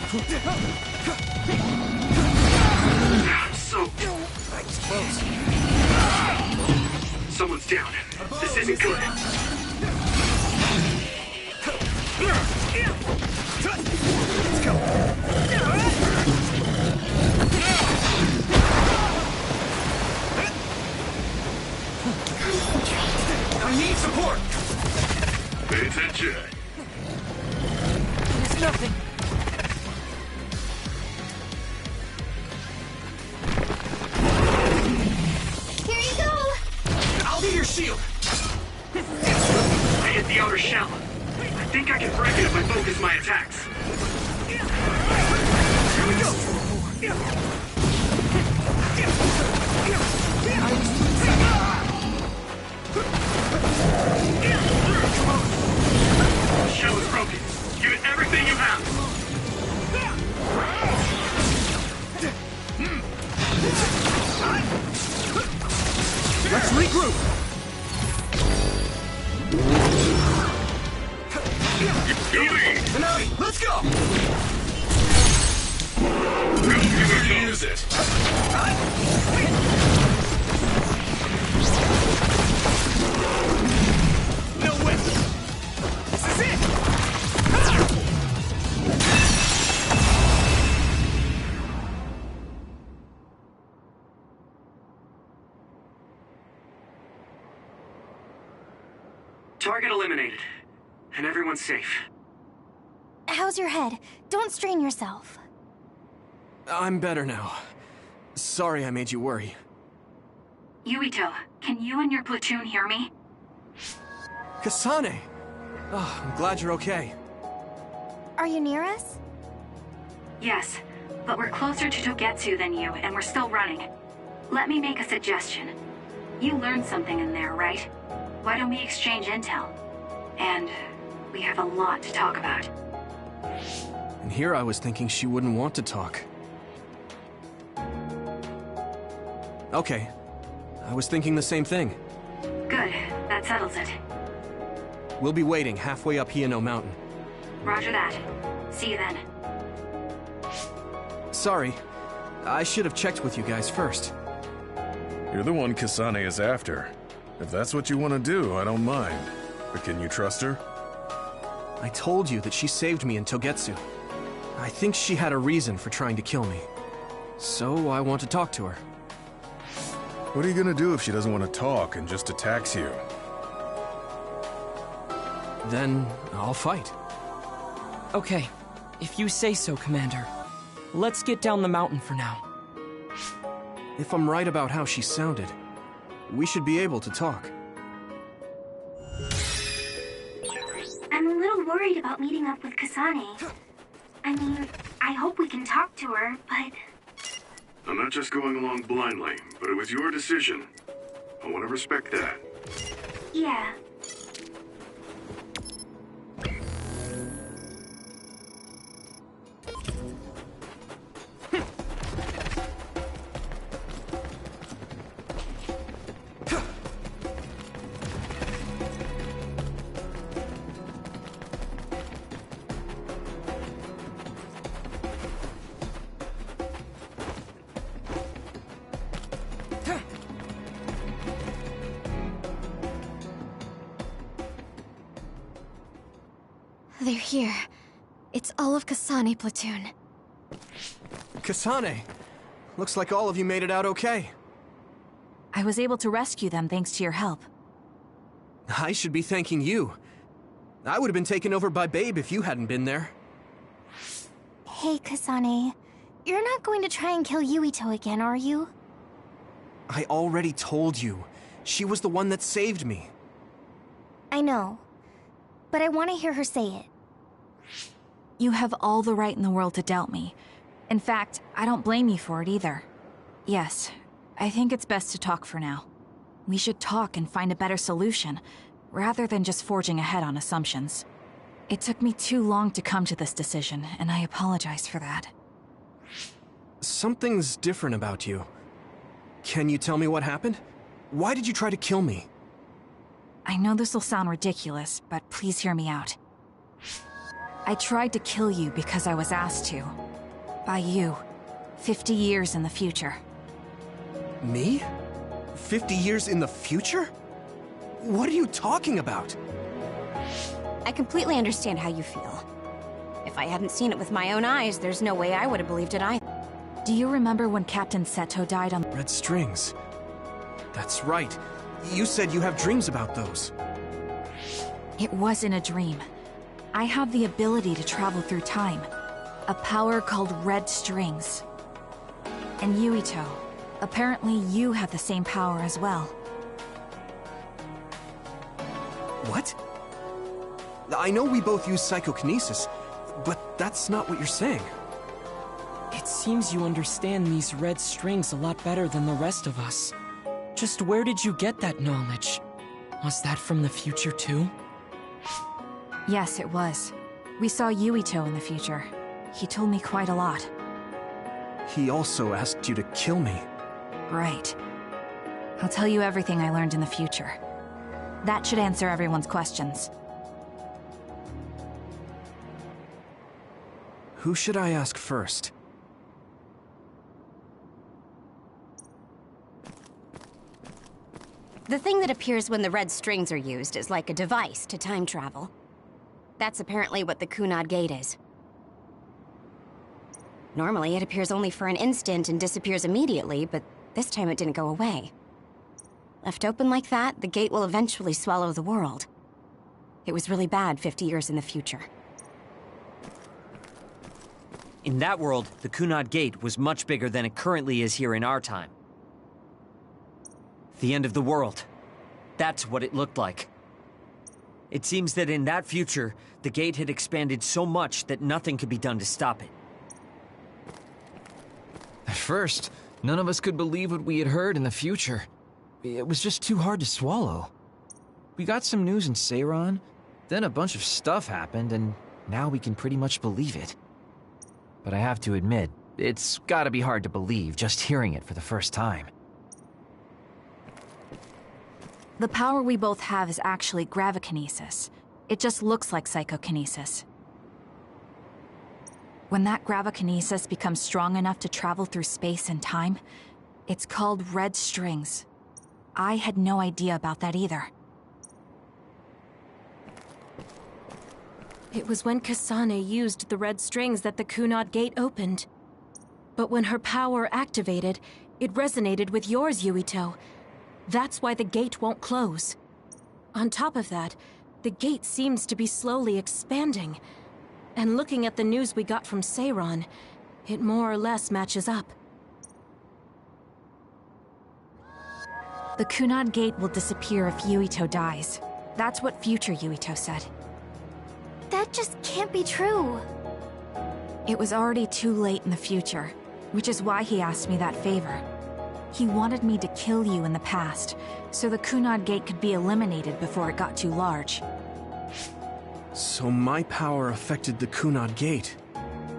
So close. Someone's down. This isn't good. Let's go. I need support. Pay attention. It's nothing. Here you go! I'll be your shield. I hit the outer shell. I think I can break it if I focus my attacks. Here we go. The shell is broken. Give it everything you have. Let's regroup! Hanabi, let's go! Use it. No way! This is it! Target eliminated. And everyone's safe. How's your head? Don't strain yourself. I'm better now. Sorry I made you worry. Yuito, can you and your platoon hear me? Kasane! Oh, I'm glad you're okay. Are you near us? Yes, but we're closer to Togetsu than you, and we're still running. Let me make a suggestion. You learned something in there, right? Why don't we exchange intel? And we have a lot to talk about. And here I was thinking she wouldn't want to talk. Okay. I was thinking the same thing. Good, that settles it. We'll be waiting halfway up Hino Mountain. Roger that. See you then. Sorry. I should have checked with you guys first. You're the one Kasane is after. If that's what you want to do, I don't mind. But can you trust her? I told you that she saved me in Togetsu. I think she had a reason for trying to kill me. So I want to talk to her. What are you gonna do if she doesn't want to talk and just attacks you? Then I'll fight. Okay, if you say so, Commander. Let's get down the mountain for now. If I'm right about how she sounded, we should be able to talk. I'm a little worried about meeting up with Kasane. I mean, I hope we can talk to her, but... I'm not just going along blindly, but it was your decision. I want to respect that. Yeah. They're here. It's all of Kasane platoon. Kasane! Looks like all of you made it out okay. I was able to rescue them thanks to your help. I should be thanking you. I would have been taken over by Babe if you hadn't been there. Hey, Kasane. You're not going to try and kill Yuito again, are you? I already told you. She was the one that saved me. I know. But I want to hear her say it. You have all the right in the world to doubt me. In fact, I don't blame you for it either. Yes, I think it's best to talk for now. We should talk and find a better solution, rather than just forging ahead on assumptions. It took me too long to come to this decision, and I apologize for that. Something's different about you. Can you tell me what happened? Why did you try to kill me? I know this will sound ridiculous, but please hear me out. I tried to kill you because I was asked to. By you. 50 years in the future. Me? 50 years in the future? What are you talking about? I completely understand how you feel. If I hadn't seen it with my own eyes, there's no way I would have believed it either. Do you remember when Captain Seto died on— Red strings. That's right. You said you have dreams about those. It wasn't a dream. I have the ability to travel through time. A power called red strings. And Yuito, apparently you have the same power as well. What? I know we both use psychokinesis, but that's not what you're saying. It seems you understand these red strings a lot better than the rest of us. Just where did you get that knowledge? Was that from the future too? Yes, it was. We saw Yuito in the future. He told me quite a lot. He also asked you to kill me. Right. I'll tell you everything I learned in the future. That should answer everyone's questions. Who should I ask first? The thing that appears when the red strings are used is like a device to time travel. That's apparently what the Kunad Gate is. Normally, it appears only for an instant and disappears immediately, but this time it didn't go away. Left open like that, the gate will eventually swallow the world. It was really bad 50 years in the future. In that world, the Kunad Gate was much bigger than it currently is here in our time. The end of the world. That's what it looked like. It seems that in that future, the gate had expanded so much that nothing could be done to stop it. At first, none of us could believe what we had heard in the future. It was just too hard to swallow. We got some news in Seiran, then a bunch of stuff happened, and now we can pretty much believe it. But I have to admit, it's gotta be hard to believe just hearing it for the first time. The power we both have is actually gravikinesis. It just looks like psychokinesis. When that gravikinesis becomes strong enough to travel through space and time, it's called red strings. I had no idea about that either. It was when Kasane used the red strings that the Kunad Gate opened. But when her power activated, it resonated with yours, Yuito. That's why the gate won't close. On top of that, the gate seems to be slowly expanding. And looking at the news we got from Seiran, it more or less matches up. The Kunad Gate will disappear if Yuito dies. That's what future Yuito said. That just can't be true. It was already too late in the future, which is why he asked me that favor. He wanted me to kill you in the past, so the Kunad Gate could be eliminated before it got too large. So my power affected the Kunad Gate.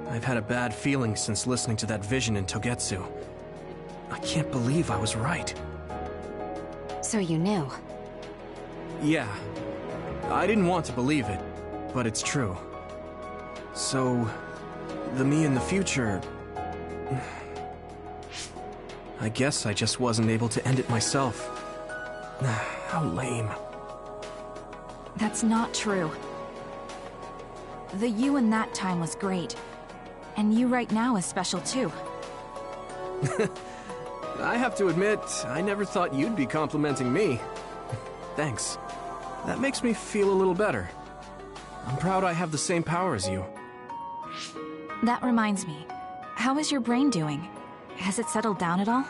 I've had a bad feeling since listening to that vision in Togetsu. I can't believe I was right. So you knew? Yeah. I didn't want to believe it, but it's true. So, the me in the future... I guess I just wasn't able to end it myself. How lame. That's not true. The you in that time was great. And you right now is special too. I have to admit, I never thought you'd be complimenting me. Thanks. That makes me feel a little better. I'm proud I have the same power as you. That reminds me. How is your brain doing? Has it settled down at all?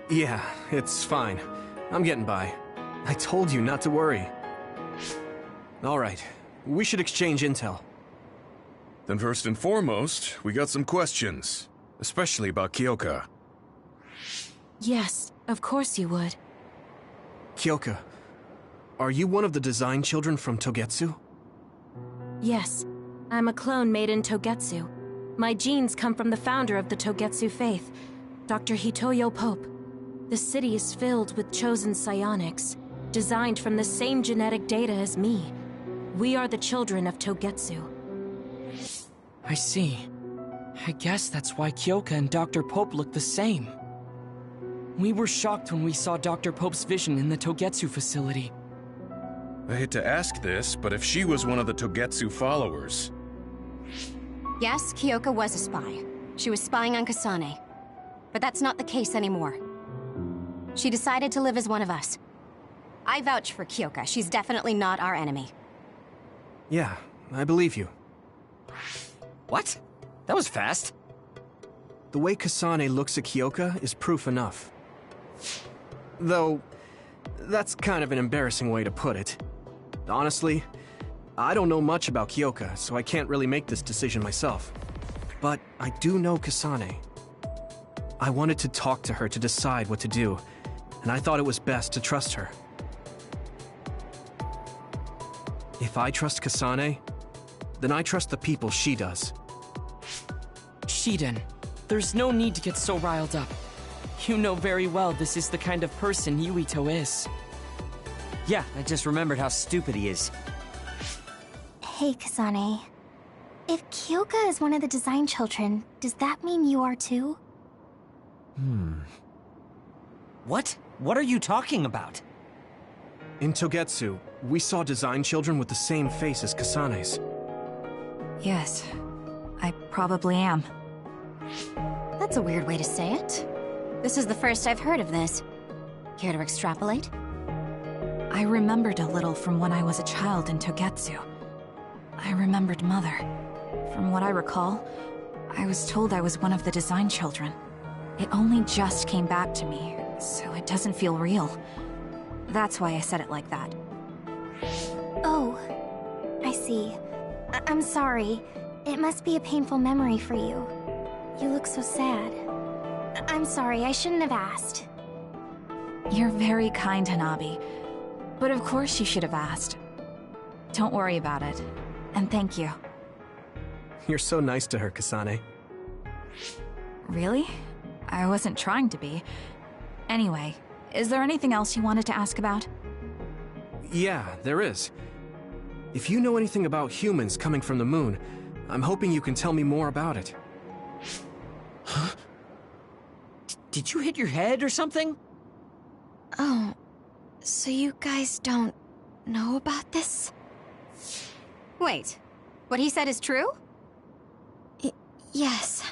Yeah, it's fine. I'm getting by. I told you not to worry. All right, we should exchange intel. Then first and foremost, we got some questions. Especially about Kyoka. Yes, of course you would. Kyoka, are you one of the design children from Togetsu? Yes, I'm a clone made in Togetsu. My genes come from the founder of the Togetsu faith, Dr. Hitoyo Pope. The city is filled with chosen psionics, designed from the same genetic data as me. We are the children of Togetsu. I see. I guess that's why Kyoka and Dr. Pope look the same. We were shocked when we saw Dr. Pope's vision in the Togetsu facility. I hate to ask this, but if she was one of the Togetsu followers... Yes, Kyoka was a spy. She was spying on Kasane. But that's not the case anymore. She decided to live as one of us. I vouch for Kyoka. She's definitely not our enemy. Yeah, I believe you. What? That was fast. The way Kasane looks at Kyoka is proof enough. Though, that's kind of an embarrassing way to put it. Honestly, I don't know much about Kyoka, so I can't really make this decision myself. But I do know Kasane. I wanted to talk to her to decide what to do, and I thought it was best to trust her. If I trust Kasane, then I trust the people she does. Shiden, there's no need to get so riled up. You know very well this is the kind of person Yuito is. Yeah, I just remembered how stupid he is. Hey, Kasane. If Kyoka is one of the design children, does that mean you are too? What? What are you talking about? In Togetsu, we saw design children with the same face as Kasane's. Yes, I probably am. That's a weird way to say it. This is the first I've heard of this. Care to extrapolate? I remembered a little from when I was a child in Togetsu. I remembered Mother. From what I recall, I was told I was one of the design children. It only just came back to me, so it doesn't feel real. That's why I said it like that. Oh, I see. I'm sorry. It must be a painful memory for you. You look so sad. I'm sorry, I shouldn't have asked. You're very kind, Hanabi. But of course you should have asked. Don't worry about it. And thank you. You're so nice to her, Kasane. Really? I wasn't trying to be. Anyway, is there anything else you wanted to ask about? Yeah, there is. If you know anything about humans coming from the moon, I'm hoping you can tell me more about it. Huh? Did you hit your head or something? Oh, so you guys don't know about this? Wait, what he said is true? Yes.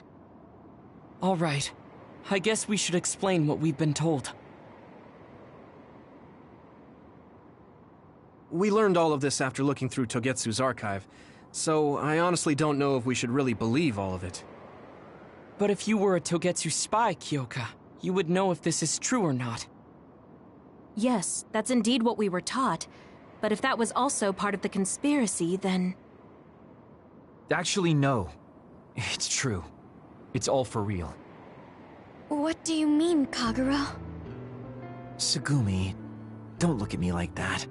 All right. I guess we should explain what we've been told. We learned all of this after looking through Togetsu's archive, so I honestly don't know if we should really believe all of it. But if you were a Togetsu spy, Kyoka, you would know if this is true or not. Yes, that's indeed what we were taught. But if that was also part of the conspiracy, then... Actually, no. It's true. It's all for real. What do you mean, Kagura? Tsugumi, don't look at me like that.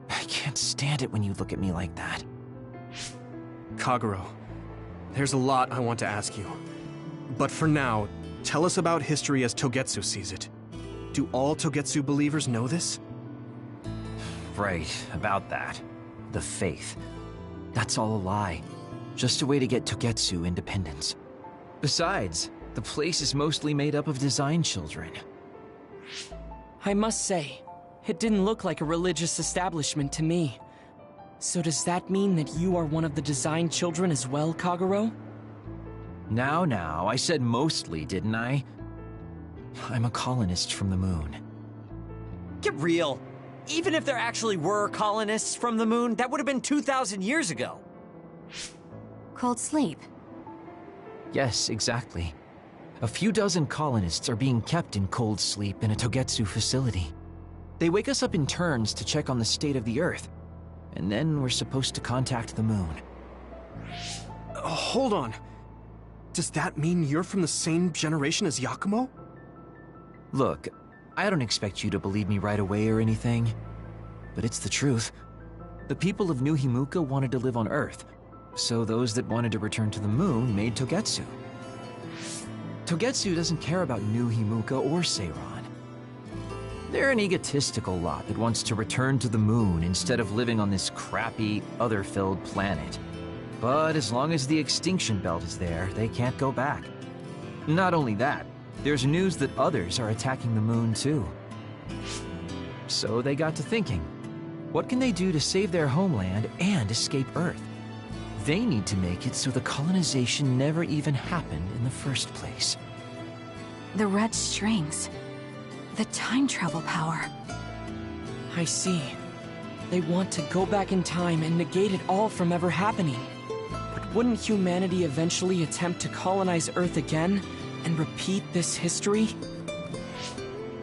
I can't stand it when you look at me like that. Kaguro, there's a lot I want to ask you. But for now, tell us about history as Togetsu sees it. Do all Togetsu believers know this? Right, about that. The faith. That's all a lie. Just a way to get Togetsu independence. Besides, the place is mostly made up of design children. I must say, it didn't look like a religious establishment to me. So does that mean that you are one of the design children as well, Kaguro? Now, I said mostly, didn't I? I'm a colonist from the moon. Get real. Even if there actually were colonists from the moon, that would have been 2,000 years ago. Cold sleep. Yes, exactly. A few dozen colonists are being kept in cold sleep in a Togetsu facility. They wake us up in turns to check on the state of the Earth, and then we're supposed to contact the moon. Hold on. Does that mean you're from the same generation as Yakumo? Look, I don't expect you to believe me right away or anything, but it's the truth. The people of New Himuka wanted to live on Earth, so those that wanted to return to the moon made Togetsu. Togetsu doesn't care about New Himuka or Seiran. They're an egotistical lot that wants to return to the moon instead of living on this crappy, other-filled planet. But as long as the extinction belt is there, they can't go back. Not only that, there's news that others are attacking the moon too. So they got to thinking, what can they do to save their homeland and escape Earth? They need to make it so the colonization never even happened in the first place. The red strings. The time travel power. I see. They want to go back in time and negate it all from ever happening. But wouldn't humanity eventually attempt to colonize Earth again and repeat this history?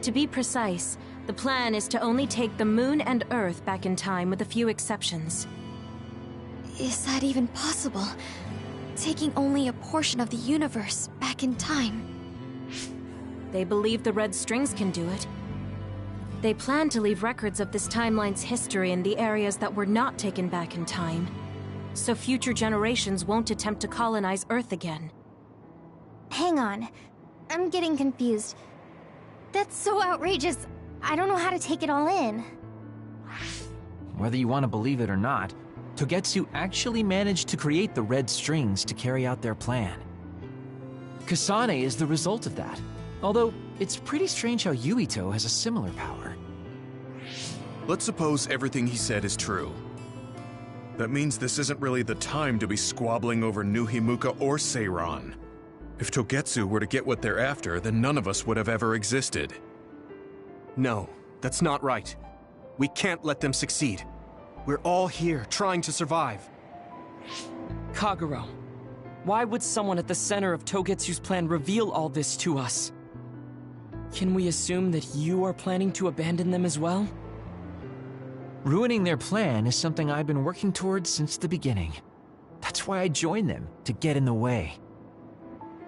To be precise, the plan is to only take the moon and Earth back in time with a few exceptions. Is that even possible? Taking only a portion of the universe back in time? They believe the red strings can do it. They plan to leave records of this timeline's history in the areas that were not taken back in time, so future generations won't attempt to colonize Earth again. Hang on. I'm getting confused. That's so outrageous. I don't know how to take it all in. Whether you want to believe it or not, Togetsu actually managed to create the red strings to carry out their plan. Kasane is the result of that, although it's pretty strange how Yuito has a similar power. Let's suppose everything he said is true. That means this isn't really the time to be squabbling over New Himuka or Seiran. If Togetsu were to get what they're after, then none of us would have ever existed. No, that's not right. We can't let them succeed. We're all here, trying to survive. Kagero, why would someone at the center of Togetsu's plan reveal all this to us? Can we assume that you are planning to abandon them as well? Ruining their plan is something I've been working towards since the beginning. That's why I joined them, to get in the way.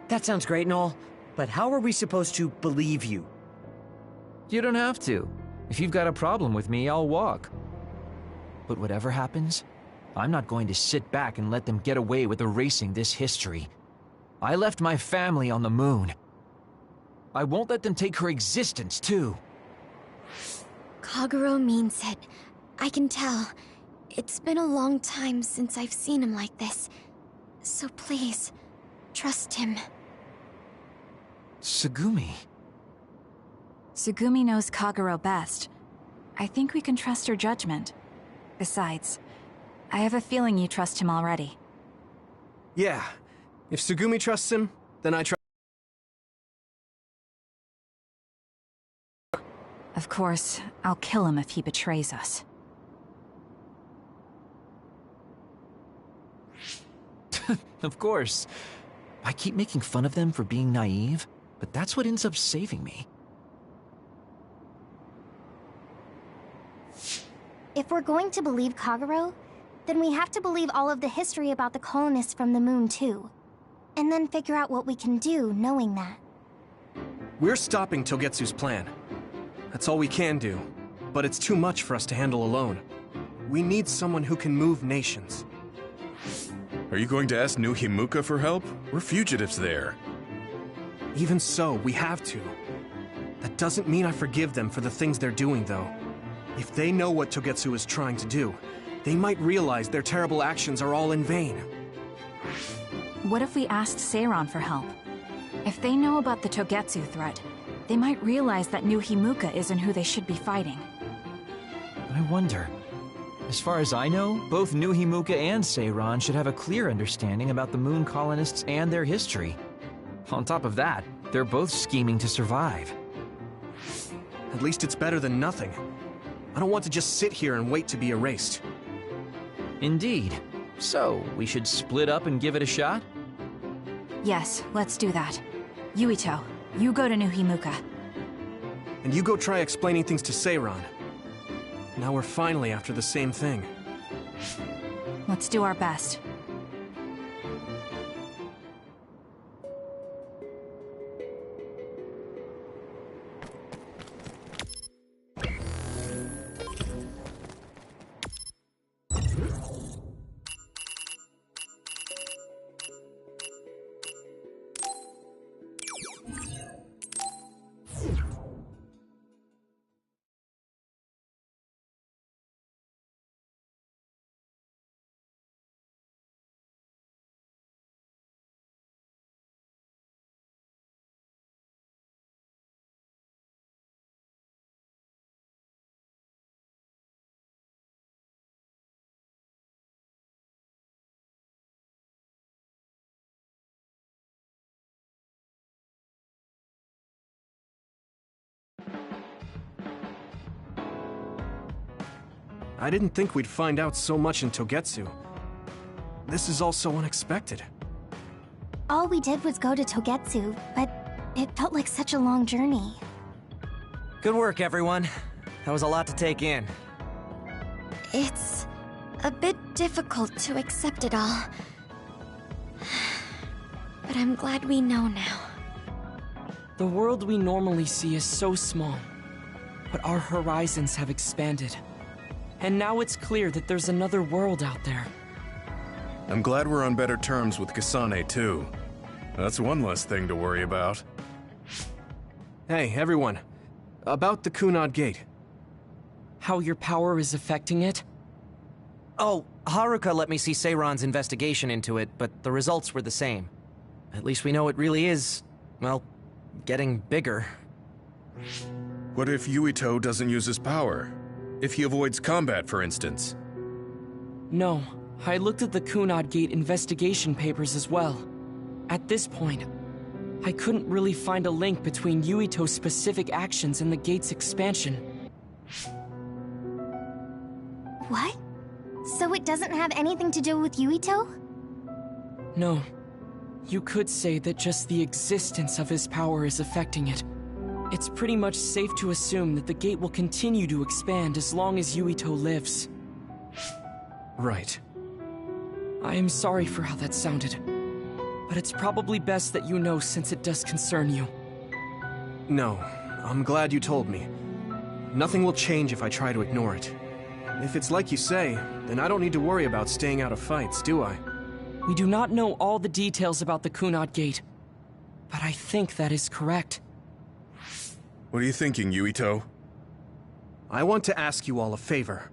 That sounds great and all, but how are we supposed to believe you? You don't have to. If you've got a problem with me, I'll walk. But whatever happens, I'm not going to sit back and let them get away with erasing this history. I left my family on the moon. I won't let them take her existence, too. Kagero means it. I can tell. It's been a long time since I've seen him like this. So please, trust him. Tsugumi. Tsugumi knows Kagero best. I think we can trust her judgment. Besides, I have a feeling you trust him already. Yeah. If Tsugumi trusts him, then I trust. Of course, I'll kill him if he betrays us. Of course. I keep making fun of them for being naive, but that's what ends up saving me. If we're going to believe Kagero, then we have to believe all of the history about the colonists from the moon too. And then figure out what we can do knowing that. We're stopping Togetsu's plan. That's all we can do. But it's too much for us to handle alone. We need someone who can move nations. Are you going to ask New Himuka for help? We're fugitives there. Even so, we have to. That doesn't mean I forgive them for the things they're doing, though. If they know what Togetsu is trying to do, they might realize their terrible actions are all in vain. What if we asked Seiran for help? If they know about the Togetsu threat, they might realize that New Himuka isn't who they should be fighting. I wonder. As far as I know, both New Himuka and Seiran should have a clear understanding about the moon colonists and their history. On top of that, they're both scheming to survive. At least it's better than nothing. I don't want to just sit here and wait to be erased. Indeed. So, we should split up and give it a shot? Yes, let's do that. Yuito, you go to New Himuka. And you go try explaining things to Seiran. Now we're finally after the same thing. Let's do our best. I didn't think we'd find out so much in Togetsu. This is all so unexpected. All we did was go to Togetsu, but it felt like such a long journey. Good work, everyone. That was a lot to take in. It's a bit difficult to accept it all. But I'm glad we know now. The world we normally see is so small, but our horizons have expanded. And now it's clear that there's another world out there. I'm glad we're on better terms with Kasane, too. That's one less thing to worry about. Hey, everyone. About the Kunad Gate. How your power is affecting it? Oh, Haruka let me see Seiron's investigation into it, but the results were the same. At least we know it really is, well, getting bigger. What if Yuito doesn't use his power? If he avoids combat, for instance? No, I looked at the Kunad Gate investigation papers as well. At this point, I couldn't really find a link between Yuito's specific actions and the gate's expansion. What? So it doesn't have anything to do with Yuito? No. You could say that just the existence of his power is affecting it. It's pretty much safe to assume that the gate will continue to expand as long as Yuito lives. Right. I am sorry for how that sounded, but it's probably best that you know since it does concern you. No, I'm glad you told me. Nothing will change if I try to ignore it. If it's like you say, then I don't need to worry about staying out of fights, do I? We do not know all the details about the Kunad Gate, but I think that is correct. What are you thinking, Yuito? I want to ask you all a favor.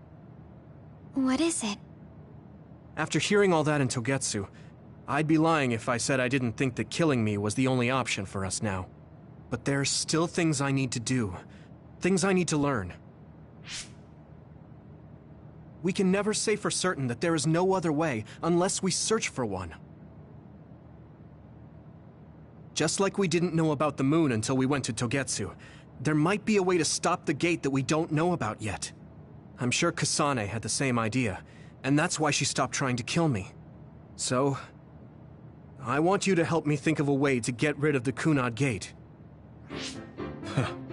What is it? After hearing all that in Togetsu, I'd be lying if I said I didn't think that killing me was the only option for us now. But there's still things I need to do. Things I need to learn. We can never say for certain that there is no other way unless we search for one. Just like we didn't know about the moon until we went to Togetsu, there might be a way to stop the gate that we don't know about yet. I'm sure Kasane had the same idea, and that's why she stopped trying to kill me. So, I want you to help me think of a way to get rid of the Kunad Gate.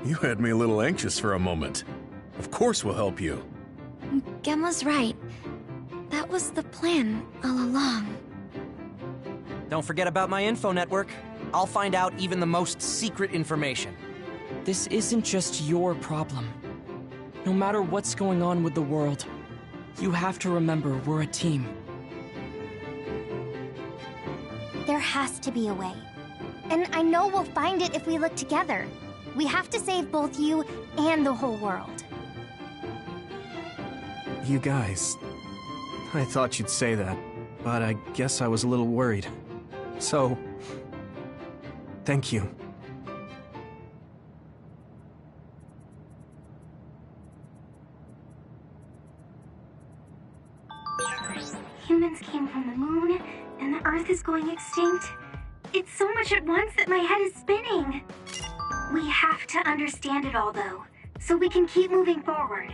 You had me a little anxious for a moment. Of course we'll help you. Gemma's right. That was the plan all along. Don't forget about my info network. I'll find out even the most secret information. This isn't just your problem. No matter what's going on with the world, you have to remember we're a team. There has to be a way. And I know we'll find it if we look together. We have to save both you and the whole world. You guys... I thought you'd say that, but I guess I was a little worried. So... thank you. Humans came from the moon, and the Earth is going extinct. It's so much at once that my head is spinning. We have to understand it all, though, so we can keep moving forward.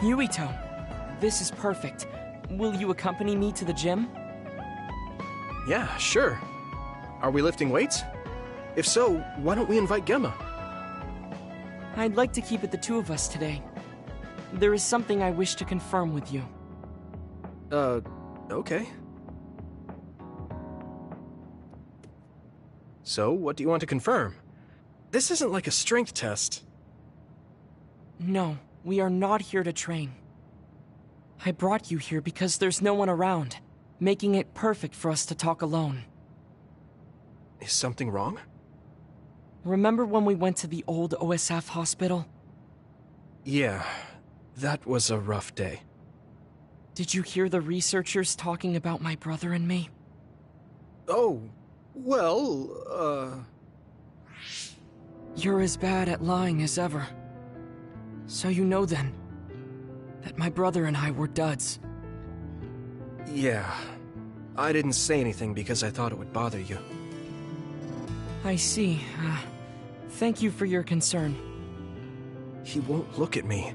Yuito, this is perfect. Will you accompany me to the gym? Yeah, sure. Are we lifting weights? If so, why don't we invite Gemma? I'd like to keep it the two of us today. There is something I wish to confirm with you. Okay. So, what do you want to confirm? This isn't like a strength test. No, we are not here to train. I brought you here because there's no one around, making it perfect for us to talk alone. Is something wrong? Remember when we went to the old OSF hospital? Yeah, that was a rough day. Did you hear the researchers talking about my brother and me? Oh, well, You're as bad at lying as ever. So you know then, that my brother and I were duds. Yeah. I didn't say anything because I thought it would bother you. I see. Thank you for your concern. He won't look at me.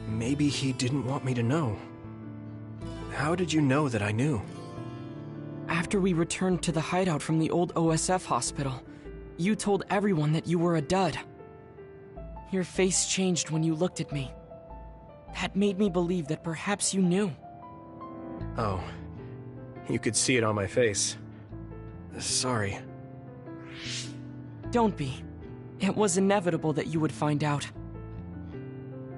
Maybe he didn't want me to know. How did you know that I knew? After we returned to the hideout from the old OSF hospital, you told everyone that you were a dud. Your face changed when you looked at me. That made me believe that perhaps you knew. Oh. You could see it on my face. Sorry. Don't be. It was inevitable that you would find out.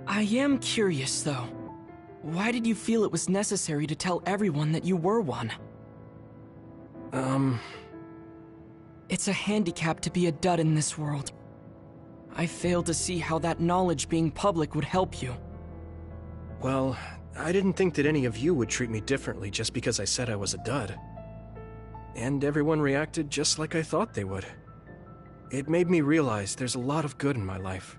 I am curious, though. Why did you feel it was necessary to tell everyone that you were one? It's a handicap to be a dud in this world. I fail to see how that knowledge being public would help you. Well, I didn't think that any of you would treat me differently just because I said I was a dud. And everyone reacted just like I thought they would. It made me realize there's a lot of good in my life.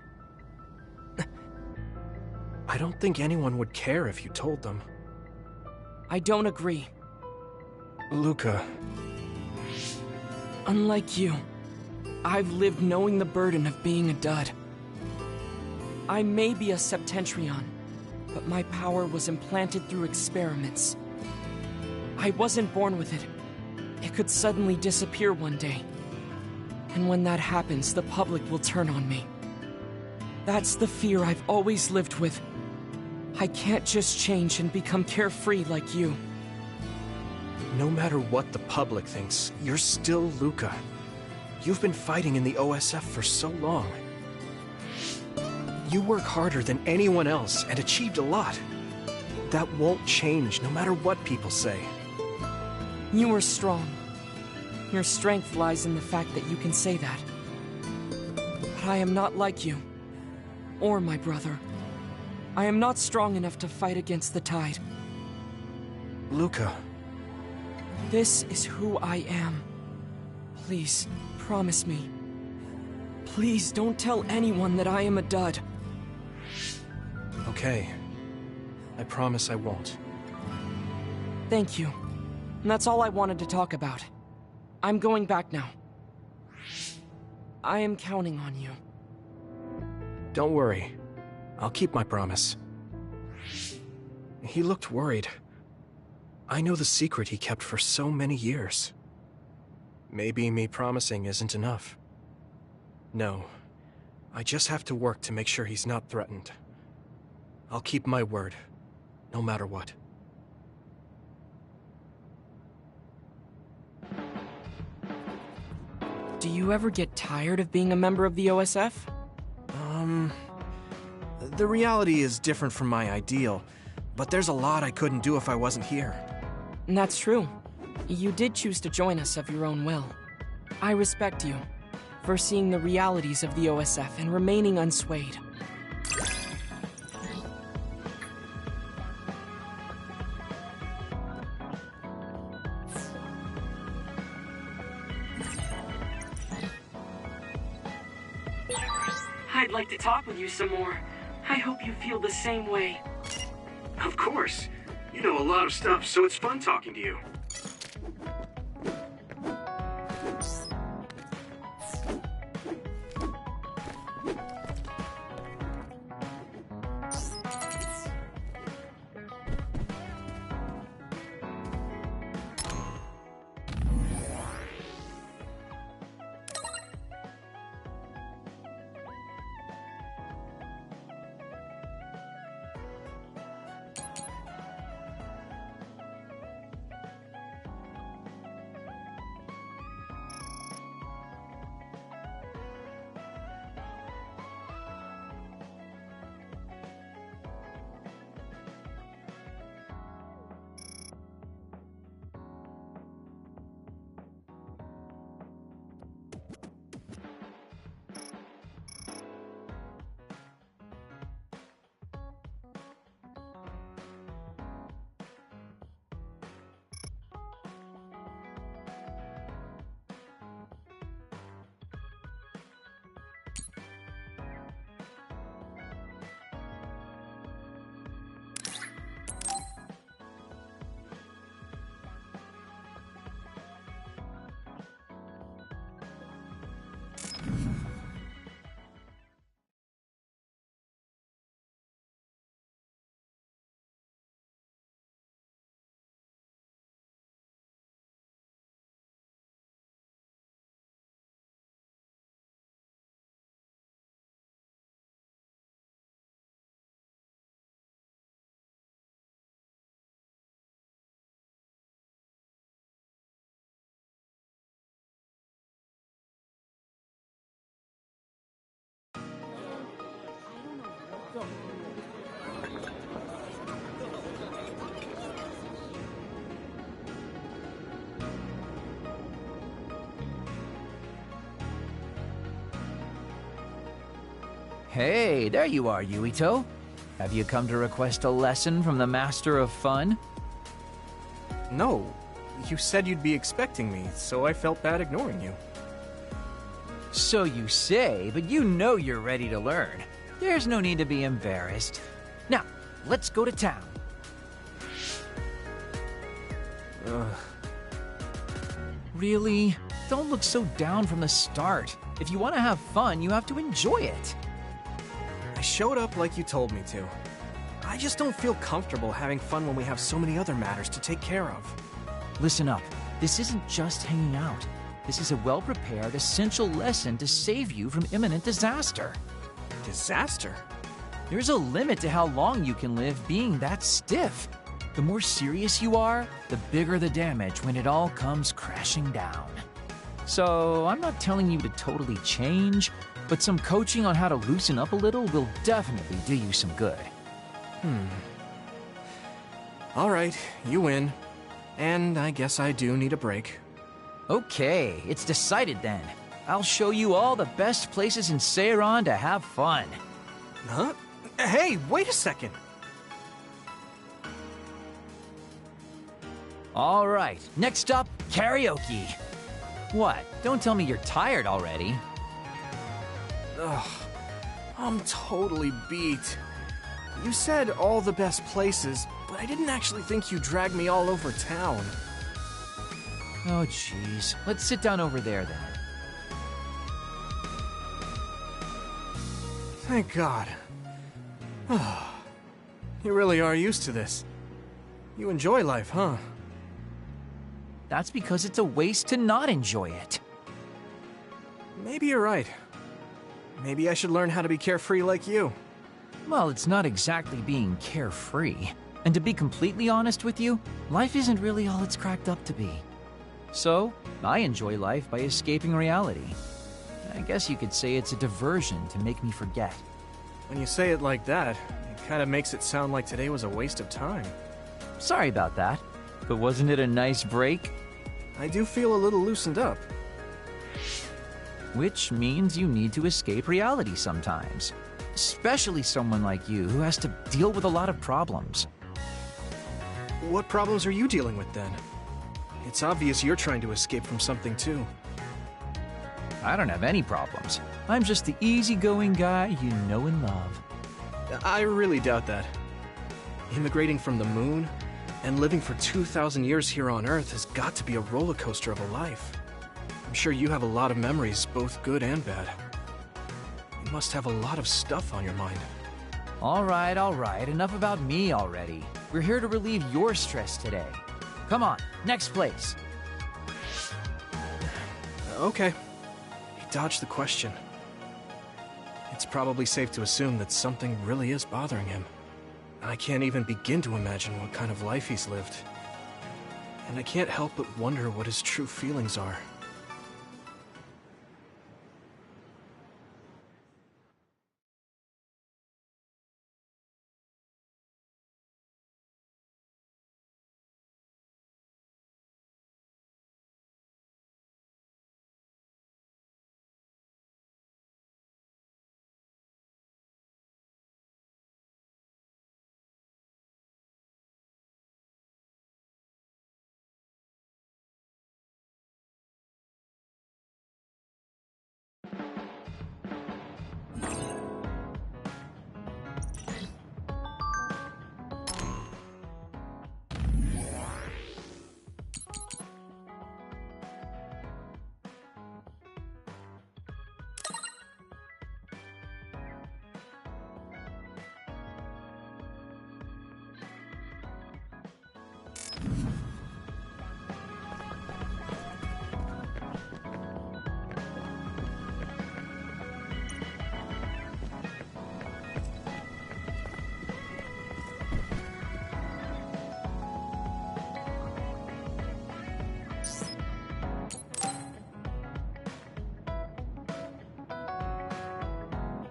I don't think anyone would care if you told them. I don't agree. Luca. Unlike you, I've lived knowing the burden of being a dud. I may be a Septentrion, but my power was implanted through experiments. I wasn't born with it. It could suddenly disappear one day. And when that happens, the public will turn on me. That's the fear I've always lived with. I can't just change and become carefree like you. No matter what the public thinks, you're still Luca. You've been fighting in the OSF for so long. You work harder than anyone else and achieved a lot. That won't change no matter what people say. You are strong. Your strength lies in the fact that you can say that. But I am not like you. Or my brother. I am not strong enough to fight against the tide. Luca. This is who I am. Please, promise me. Please don't tell anyone that I am a dud. Okay. I promise I won't. Thank you. And that's all I wanted to talk about. I'm going back now. I am counting on you. Don't worry. I'll keep my promise. He looked worried. I know the secret he kept for so many years. Maybe me promising isn't enough. No. I just have to work to make sure he's not threatened. I'll keep my word, no matter what. Do you ever get tired of being a member of the OSF? The reality is different from my ideal, but there's a lot I couldn't do if I wasn't here. And that's true. You did choose to join us of your own will. I respect you for seeing the realities of the OSF and remaining unswayed. I'd like to talk with you some more. I hope you feel the same way. Of course. You know a lot of stuff, so it's fun talking to you. Hey, there you are, Yuito. Have you come to request a lesson from the Master of Fun? No. You said you'd be expecting me, so I felt bad ignoring you. So you say, but you know you're ready to learn. There's no need to be embarrassed. Now, let's go to town. Really? Don't look so down from the start. If you want to have fun, you have to enjoy it. I showed up like you told me to. I just don't feel comfortable having fun when we have so many other matters to take care of. Listen up. This isn't just hanging out. This is a well-prepared, essential lesson to save you from imminent disaster. Disaster? There's a limit to how long you can live being that stiff. The more serious you are, the bigger the damage when it all comes crashing down. So, I'm not telling you to totally change, but some coaching on how to loosen up a little will definitely do you some good. All right, you win. And I guess I do need a break. Okay, it's decided then. I'll show you all the best places in Seiran to have fun. Huh? Hey, wait a second. All right, next up, karaoke. What? Don't tell me you're tired already. Ugh, I'm totally beat. You said all the best places, but I didn't actually think you dragged me all over town. Oh, jeez. Let's sit down over there, then. Thank God. You really are used to this. You enjoy life, huh? That's because it's a waste to not enjoy it. Maybe you're right. Maybe I should learn how to be carefree like you. Well, it's not exactly being carefree. And to be completely honest with you, life isn't really all it's cracked up to be. So, I enjoy life by escaping reality. I guess you could say it's a diversion to make me forget. When you say it like that, it kind of makes it sound like today was a waste of time. Sorry about that, but wasn't it a nice break? I do feel a little loosened up. Which means you need to escape reality sometimes. Especially someone like you who has to deal with a lot of problems. What problems are you dealing with then? It's obvious you're trying to escape from something too. I don't have any problems. I'm just the easygoing guy you know and love. I really doubt that. Immigrating from the moon and living for 2,000 years here on Earth has got to be a roller coaster of a life. I'm sure you have a lot of memories, both good and bad. You must have a lot of stuff on your mind. All right, enough about me already. We're here to relieve your stress today. Come on, next place. Okay. You dodged the question. It's probably safe to assume that something really is bothering him. I can't even begin to imagine what kind of life he's lived. And I can't help but wonder what his true feelings are.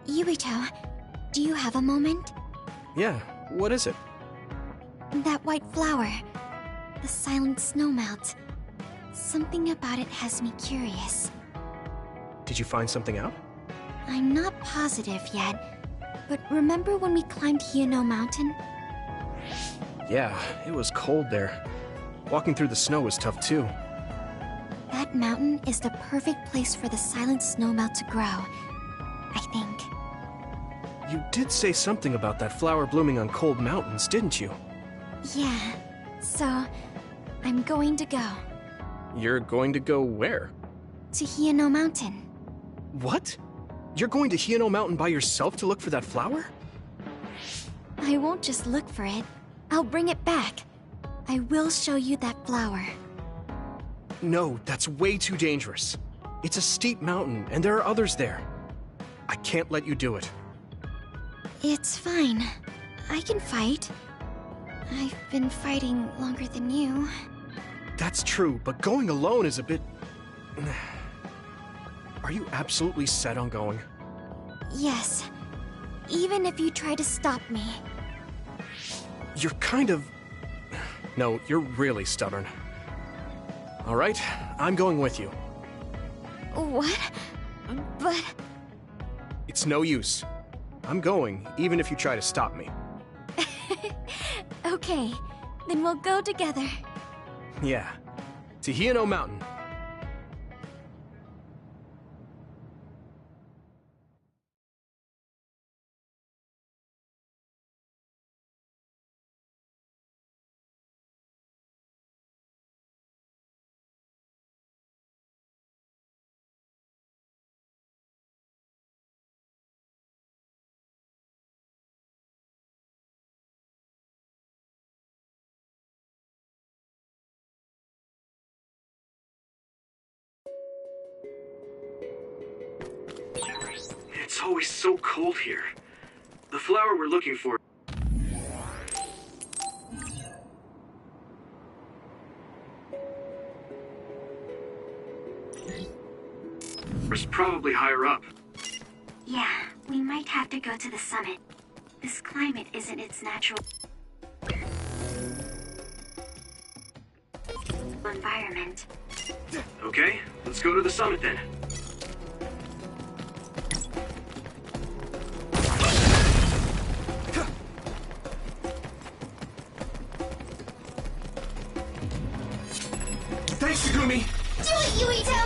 Yuito, Do you have a moment? Yeah, what is it? That white flower. The silent snowmelt. Something about it has me curious. Did you find something out? I'm not positive yet, but remember when we climbed Hieno Mountain? Yeah, it was cold there. Walking through the snow was tough too. That mountain is the perfect place for the silent snowmelt to grow, I think. You did say something about that flower blooming on cold mountains, didn't you? Yeah, so I'm going to go. You're going to go where? To Hieno Mountain. What? You're going to Hieno Mountain by yourself to look for that flower? I won't just look for it. I'll bring it back. I will show you that flower. No, that's way too dangerous. It's a steep mountain, and there are others there. I can't let you do it. It's fine. I can fight. I've been fighting longer than you. That's true, but going alone is a bit... Are you absolutely set on going? Yes. Even if you try to stop me. You're kind of... No, you're really stubborn. All right, I'm going with you. What? But... It's no use. I'm going, even if you try to stop me. Okay, then we'll go together. Yeah, to Hieno Mountain. It's always so cold here. The flower we're looking for is probably higher up. Yeah, we might have to go to the summit. This climate isn't its natural environment. Okay, let's go to the summit then. Thanks, Shigumi! Do it, Yuito!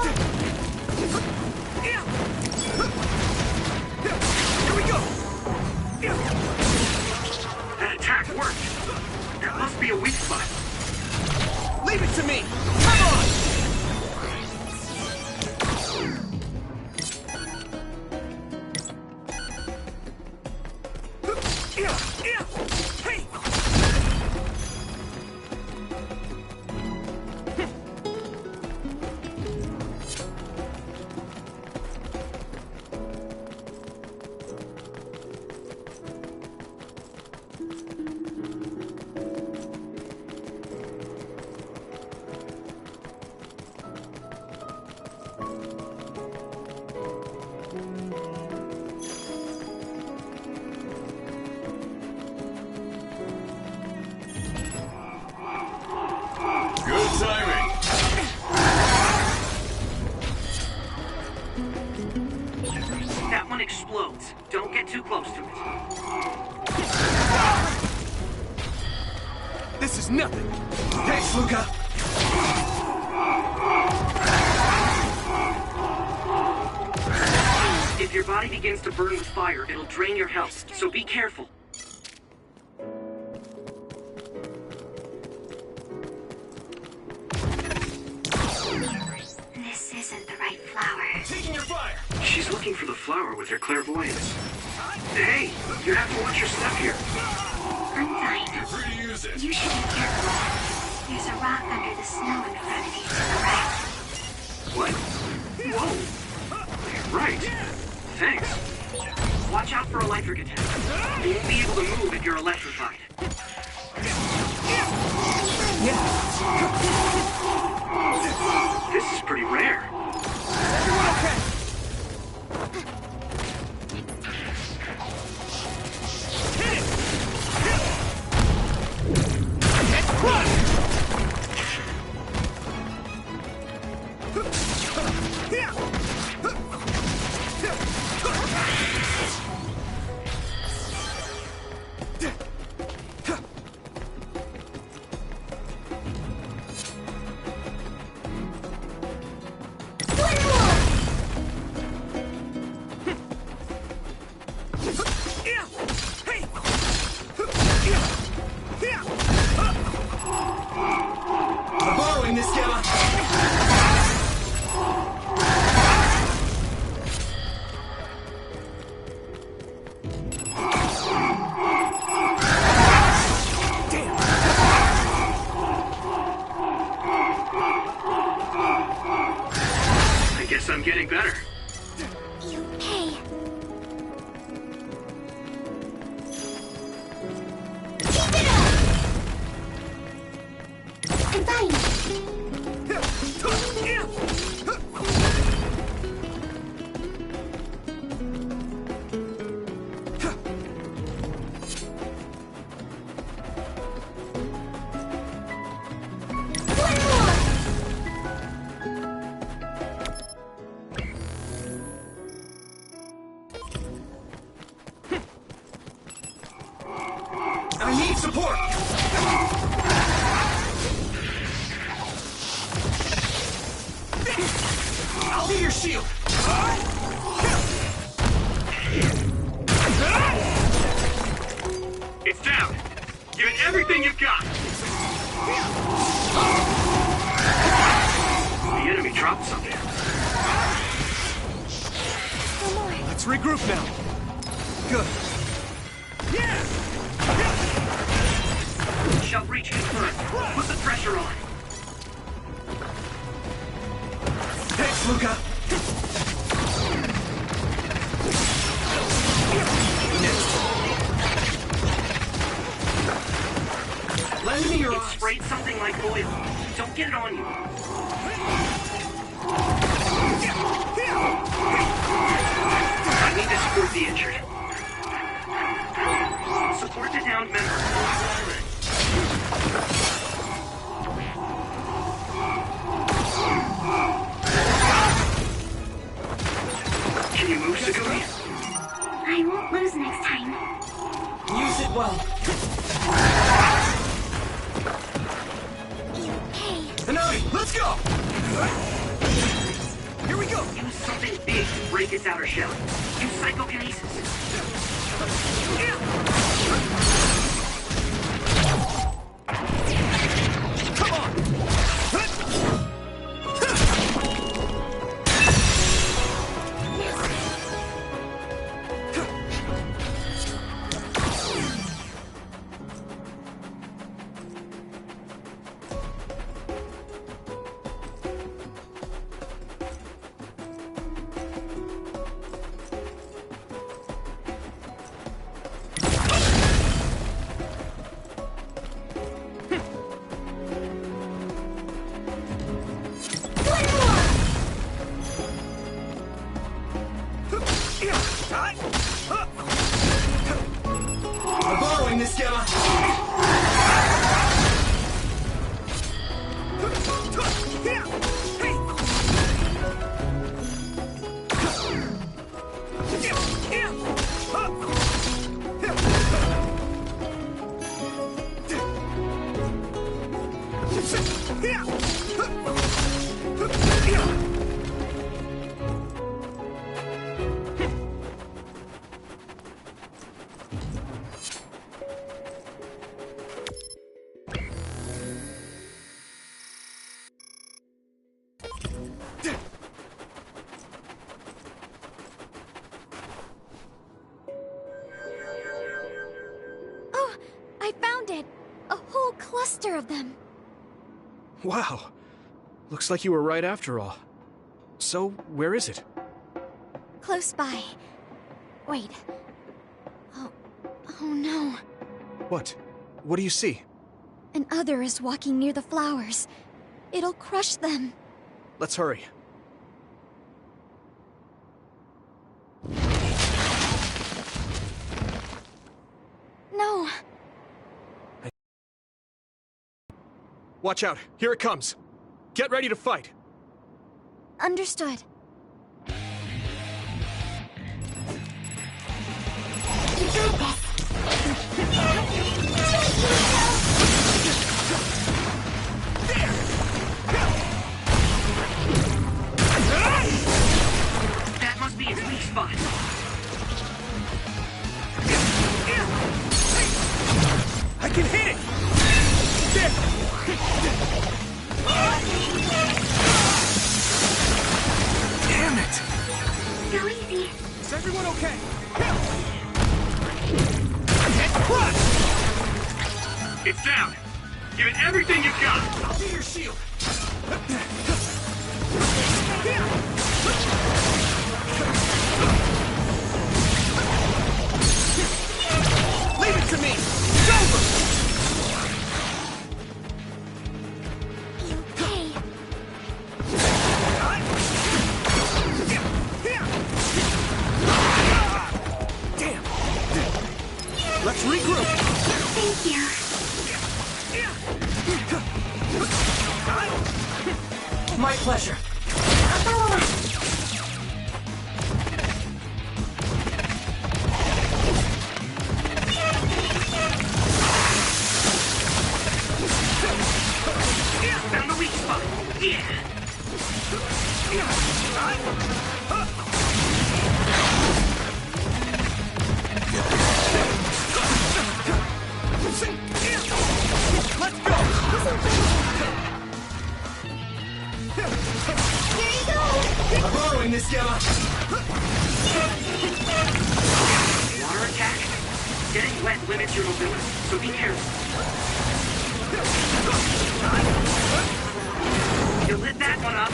Here we go! That attack worked! There must be a weak spot. Leave it to me! Come on! Good timing. That one explodes. Don't get too close to it. This is nothing. Thanks, Luca! If your body begins to burn with fire, it'll drain your health, so be careful. This isn't the right flower. Taking your fire. She's looking for the flower with her clairvoyance. Hey, you have to watch your step here. I'm fine. You're free to use it. You should be careful. There's a rock under the snow in front of you to the right. What? Whoa! You're right. Thanks. Watch out for electric attack. You won't be able to move if you're electrified. This is pretty rare. Everyone okay? I'm borrowing this gamma. I guess I'm getting better. You pay. Keep it up! I'm fine. I need support. I'll be your shield. It's down. Give it everything you've got. The enemy dropped something. Let's regroup now. Good. Shall breach in first. Put the pressure on. Thanks, Luca. Lend me your It sprayed something like oil. Don't get it on you. I need to support the injured. Support the downed member. Can you move, Sagumi? I won't lose next time. Use it well. You pay. Hanami, let's go! Here we go! Use something big to break its outer shell. Use psychokinesis. Come on! I'm borrowing this gamma. Oh, I found it! A whole cluster of them. Wow. Looks like you were right after all. So, where is it? Close by. Wait. Oh no. What? What do you see? An other is walking near the flowers. It'll crush them. Let's hurry. No. Watch out. Here it comes. Get ready to fight. Understood. You got this. can hit it! Damn it! Go easy. Is everyone okay? Head crush! It's down. Give it everything you've got. I'll be your shield. Leave it to me! It's over! You okay? Damn! Let's regroup! Thank you. My pleasure. Found the weak spot. Yeah. Let's go! Here you go. I'm borrowing this Gamma! Water attack? Getting wet limits your mobility, so be careful. You lit that one up.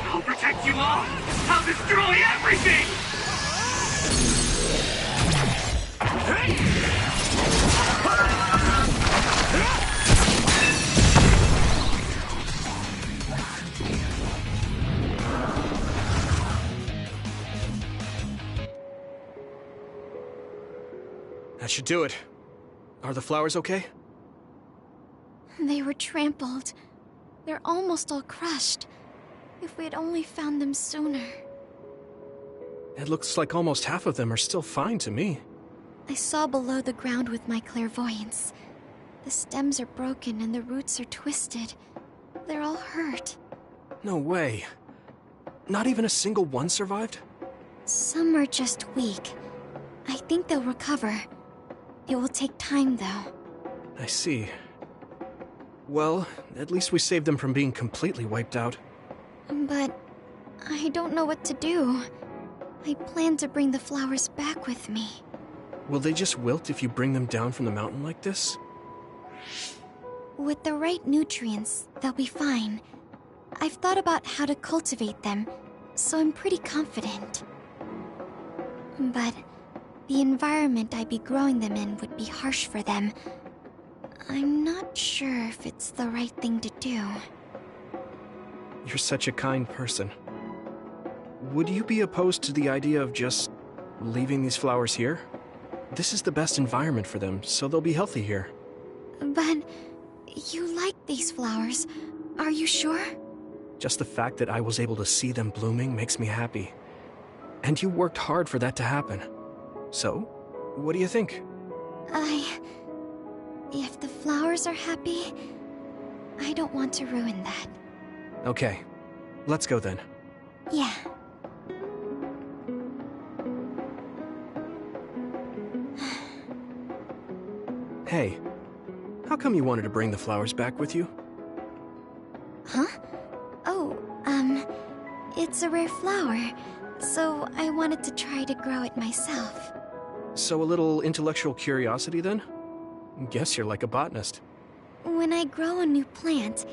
I'll protect you all. I'll destroy everything. That should do it. Are the flowers okay? They were trampled. They're almost all crushed. If we had only found them sooner. It looks like almost half of them are still fine to me. I saw below the ground with my clairvoyance. The stems are broken and the roots are twisted. They're all hurt. No way. Not even a single one survived? Some are just weak. I think they'll recover. It will take time, though. I see. Well, at least we saved them from being completely wiped out. But I don't know what to do. I plan to bring the flowers back with me. Will they just wilt if you bring them down from the mountain like this? With the right nutrients, they'll be fine. I've thought about how to cultivate them, so I'm pretty confident. But the environment I'd be growing them in would be harsh for them. I'm not sure if it's the right thing to do. You're such a kind person. Would you be opposed to the idea of just leaving these flowers here? This is the best environment for them, so they'll be healthy here. But you like these flowers, are you sure? Just the fact that I was able to see them blooming makes me happy. And you worked hard for that to happen. So, what do you think? If the flowers are happy, I don't want to ruin that. Okay, let's go then. Yeah. Hey, how come you wanted to bring the flowers back with you? Huh? Oh, it's a rare flower, so I wanted to try to grow it myself. So a little intellectual curiosity then? Guess you're like a botanist. When I grow a new plant,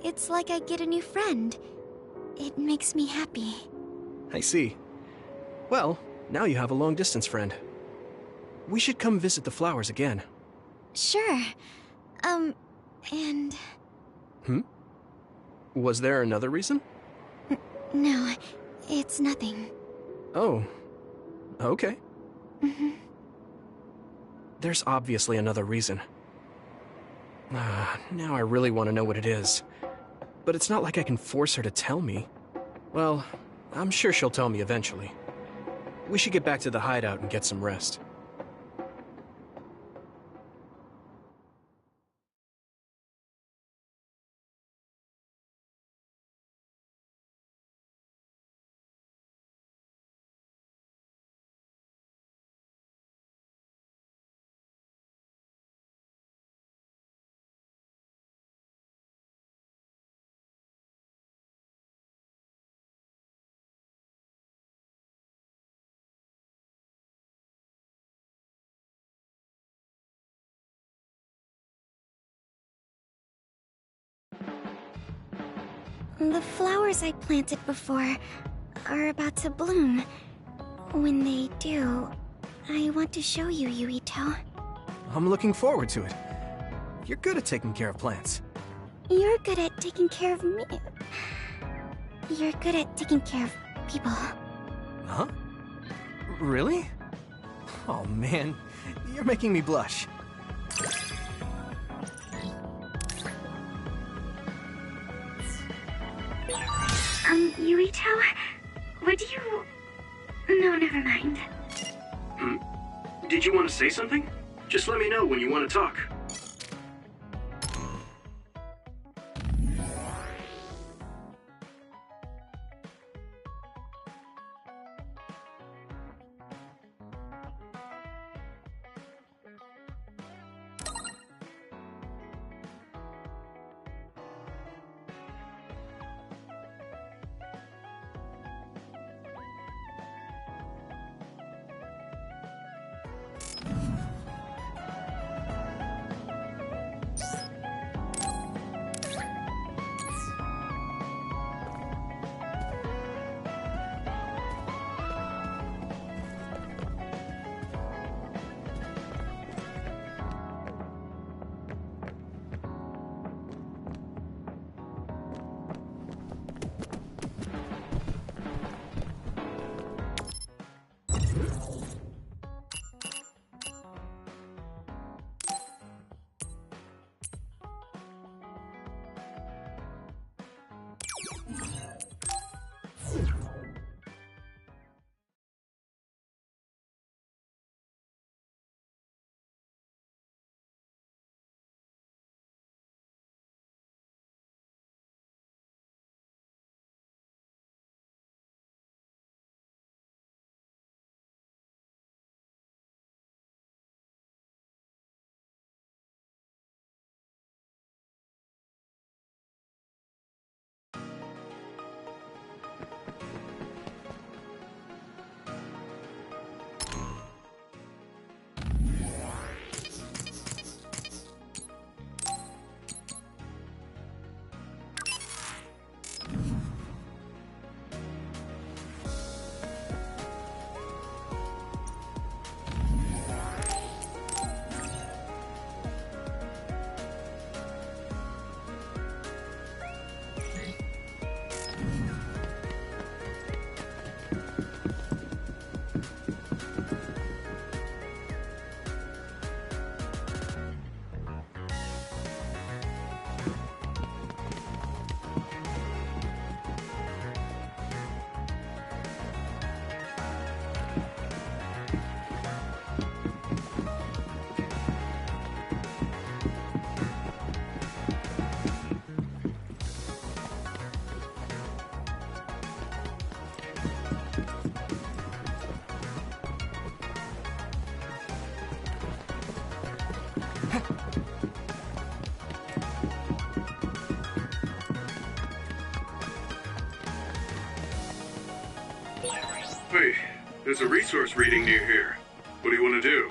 it's like I get a new friend. It makes me happy. I see. Well, now you have a long-distance friend. We should come visit the flowers again. Sure. And... Was there another reason? No, it's nothing. Oh, okay. Mm-hmm. There's obviously another reason. Now I really want to know what it is. But it's not like I can force her to tell me. Well, I'm sure she'll tell me eventually. We should get back to the hideout and get some rest. The flowers I planted before are about to bloom. When they do, I want to show you, Yuito. I'm looking forward to it. You're good at taking care of plants. You're good at taking care of me. You're good at taking care of people. Huh? Really? Oh man, you're making me blush. Yuito, would you... No, never mind. Did you want to say something? Just let me know when you want to talk. Hey, there's a resource reading near here. What do you want to do?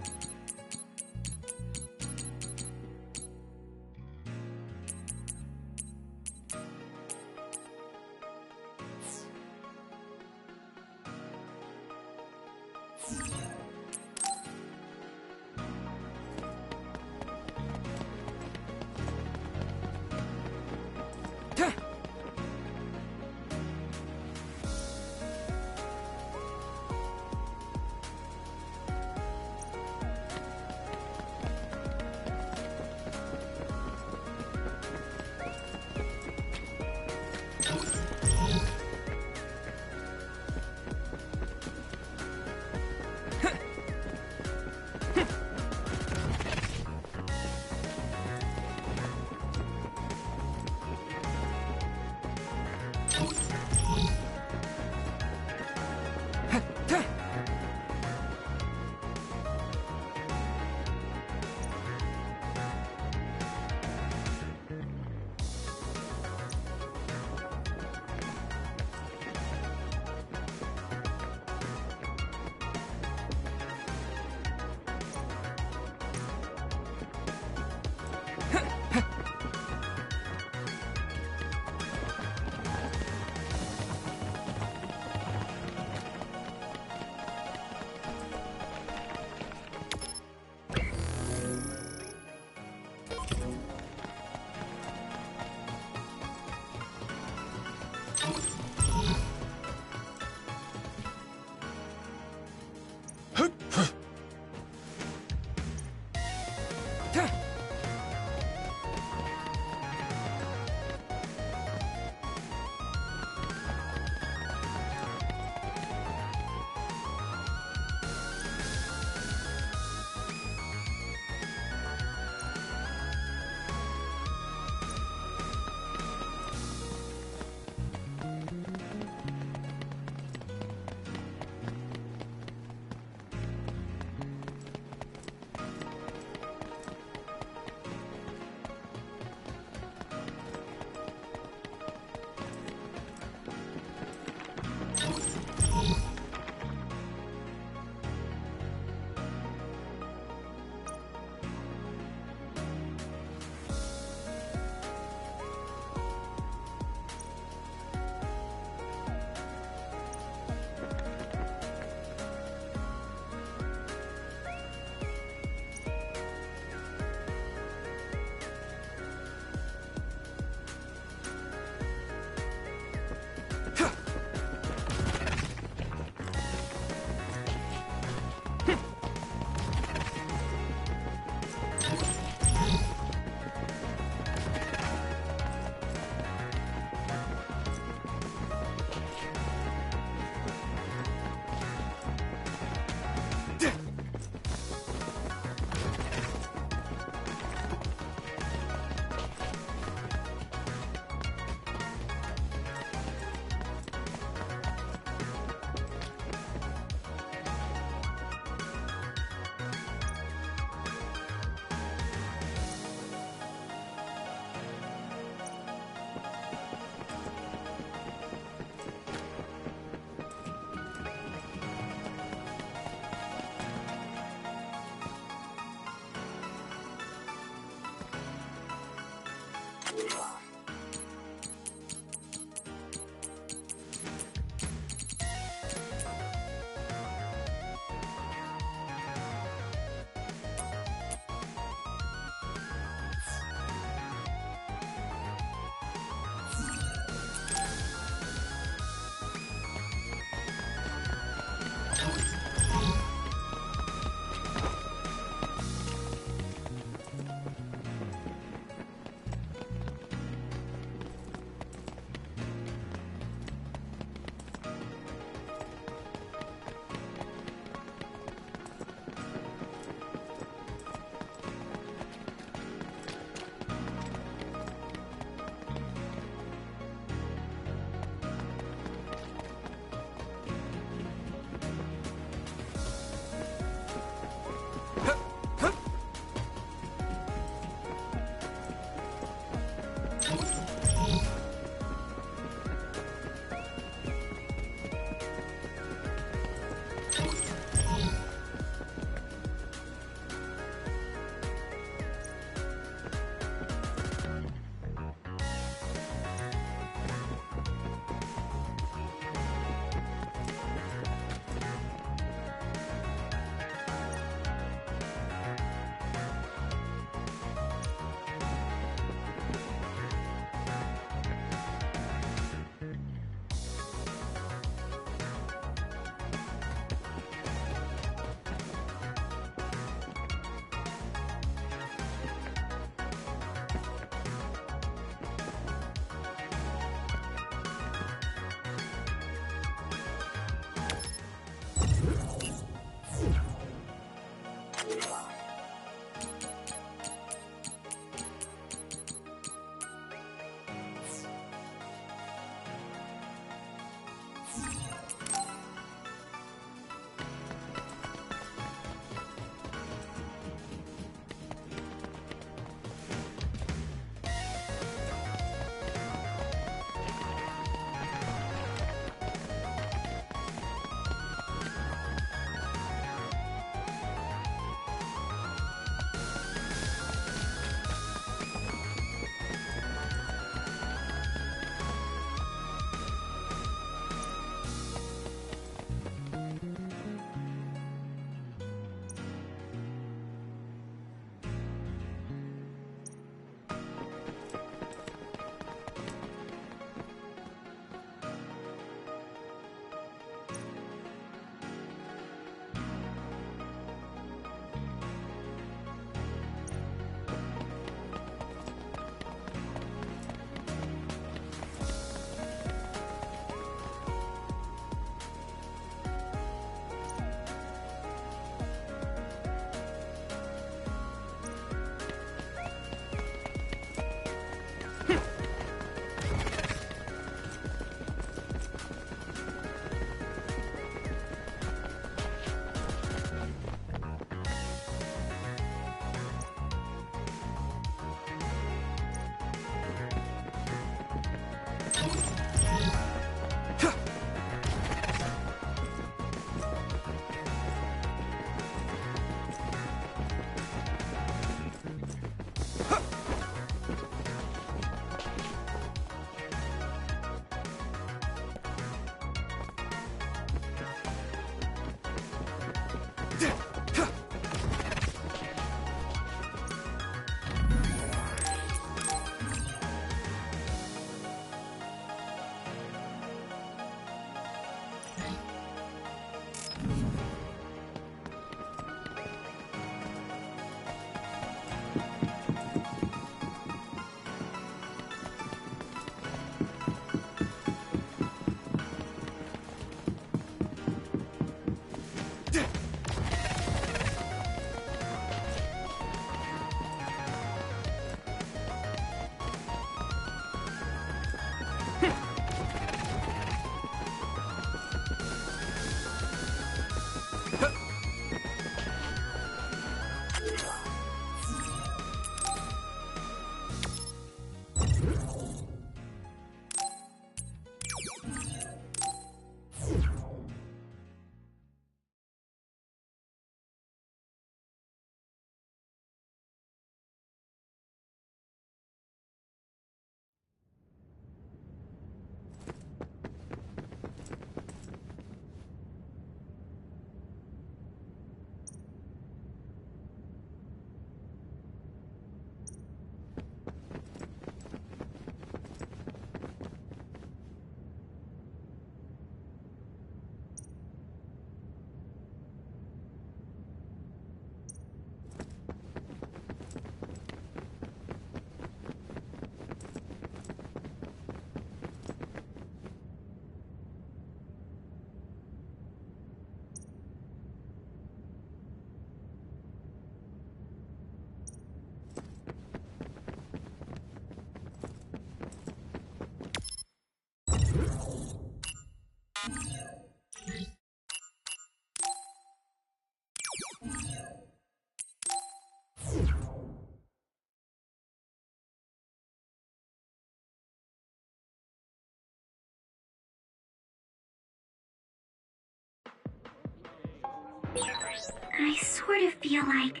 I sort of feel like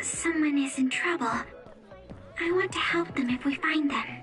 someone is in trouble. I want to help them if we find them.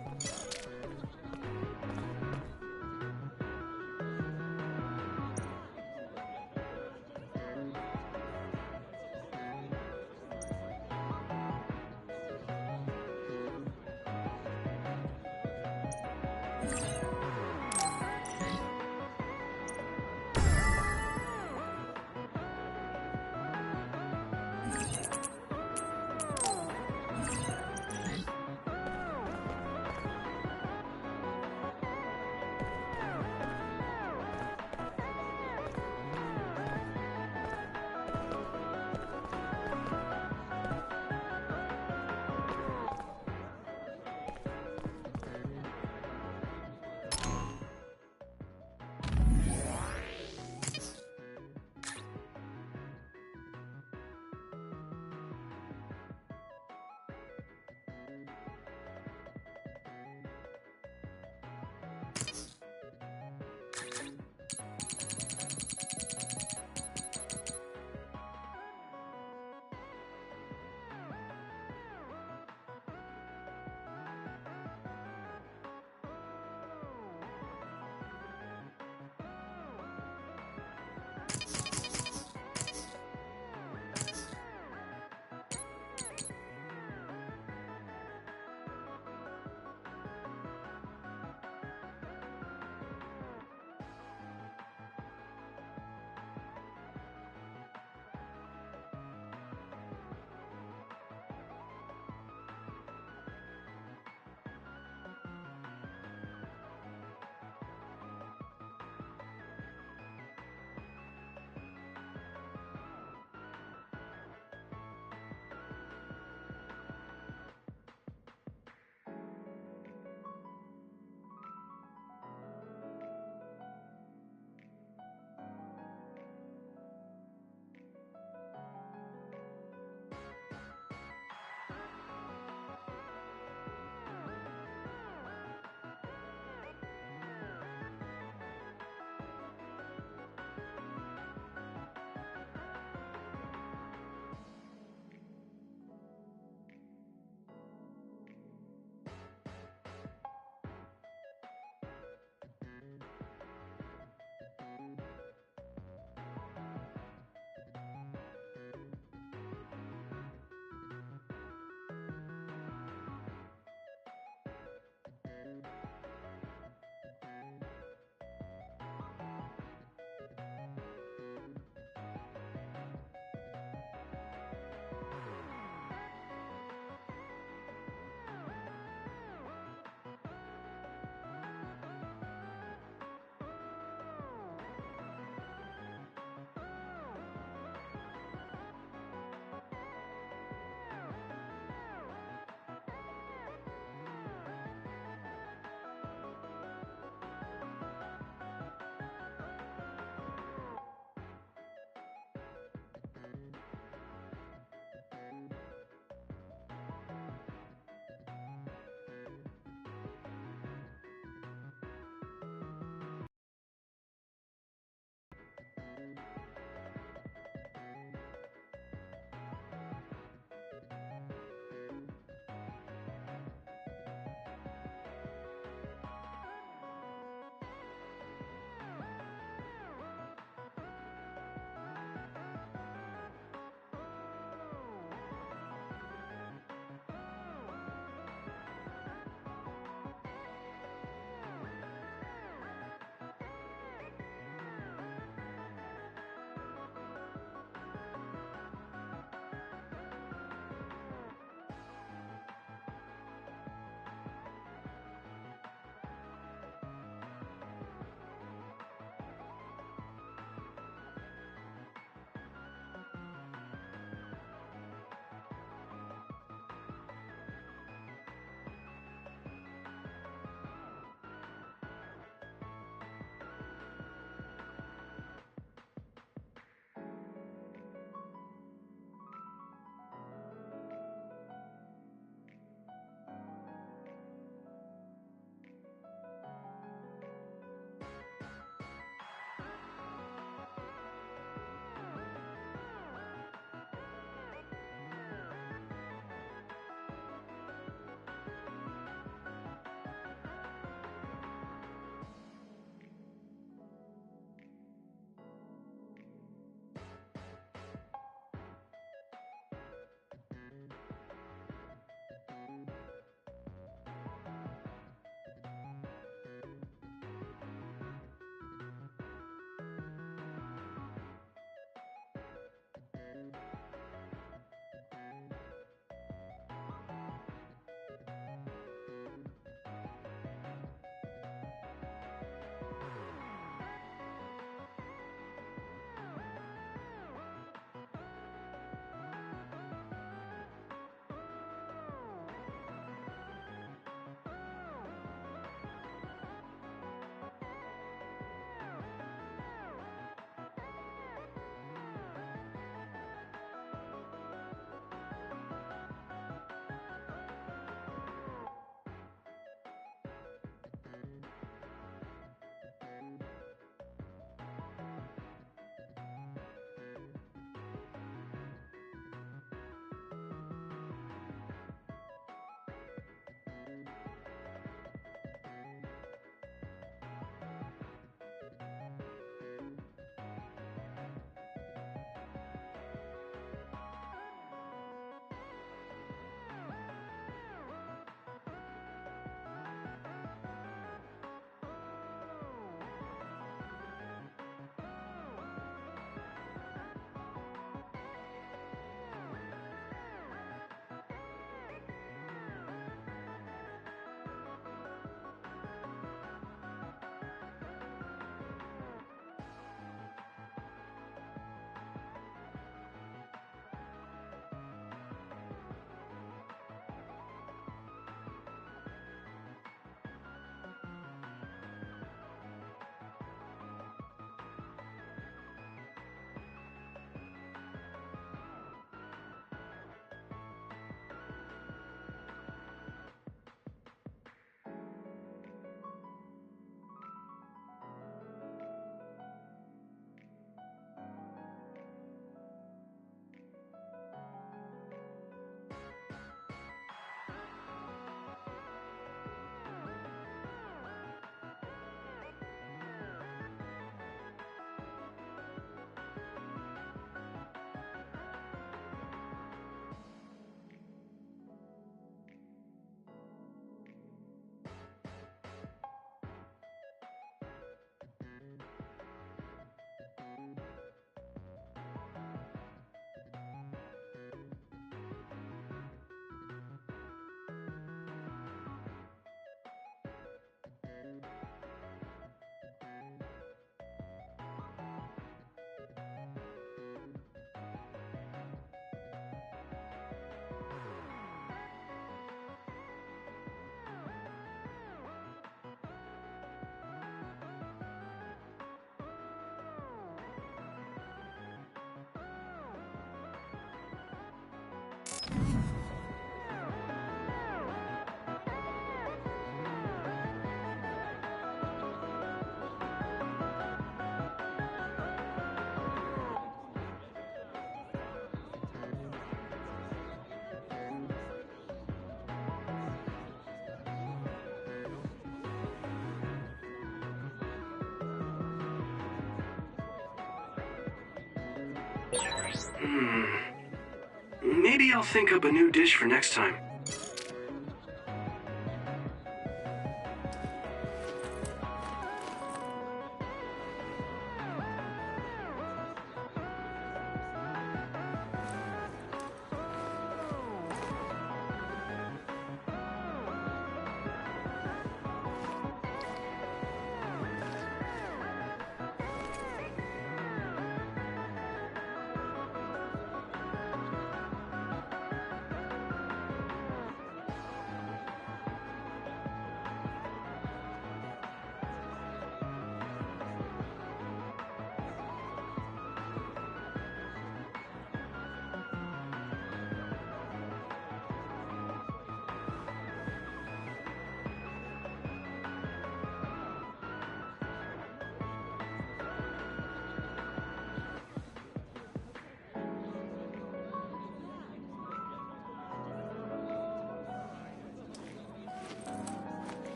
Maybe I'll think up a new dish for next time.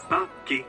Bucky.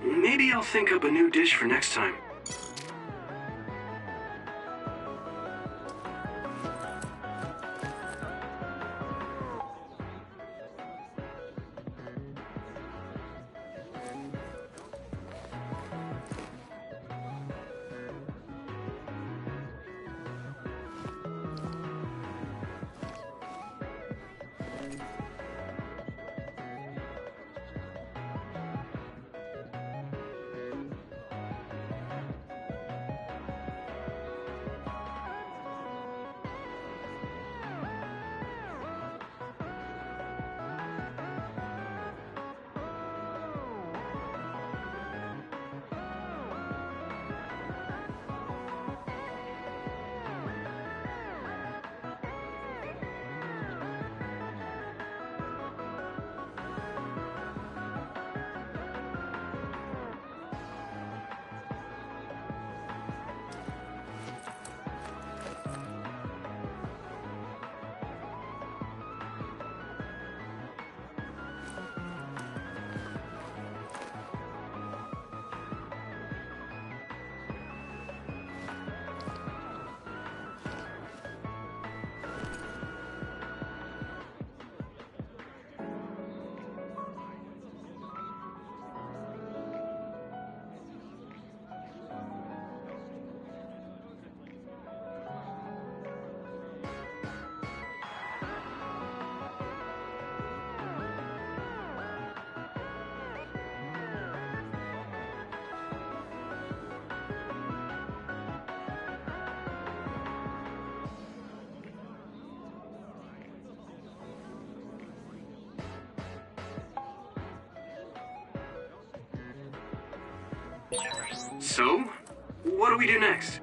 Maybe I'll think up a new dish for next time. So, what do we do next?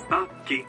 Bucky.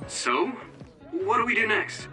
So, what do we do next?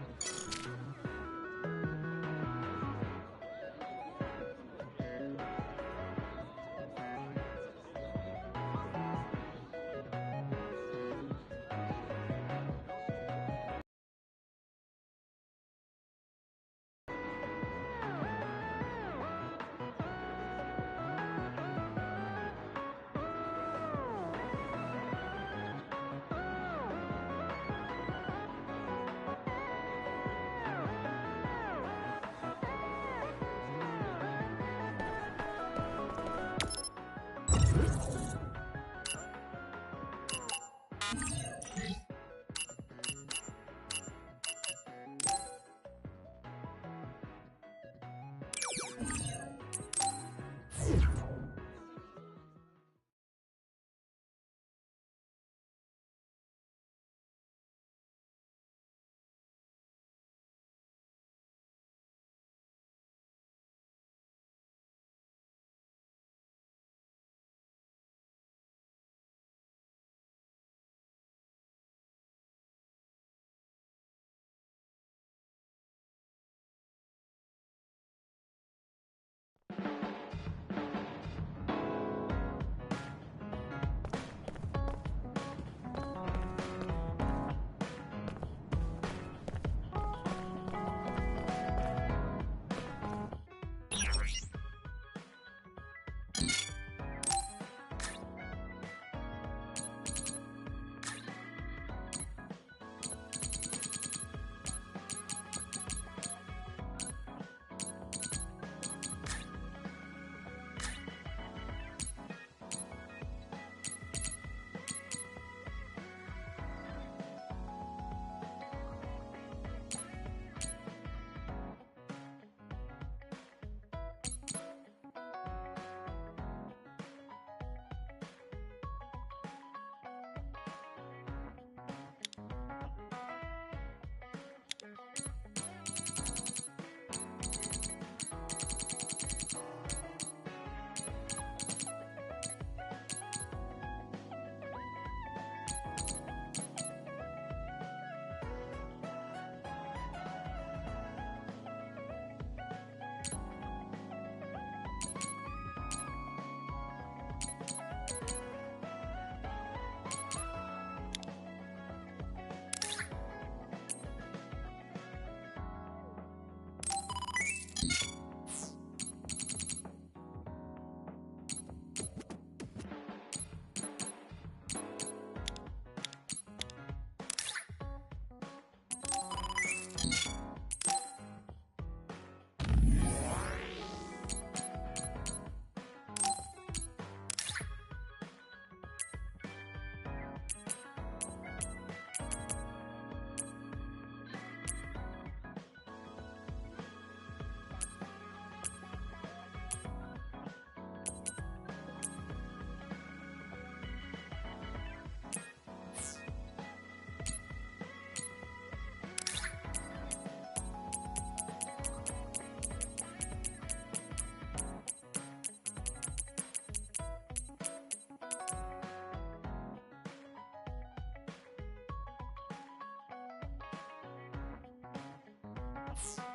Let's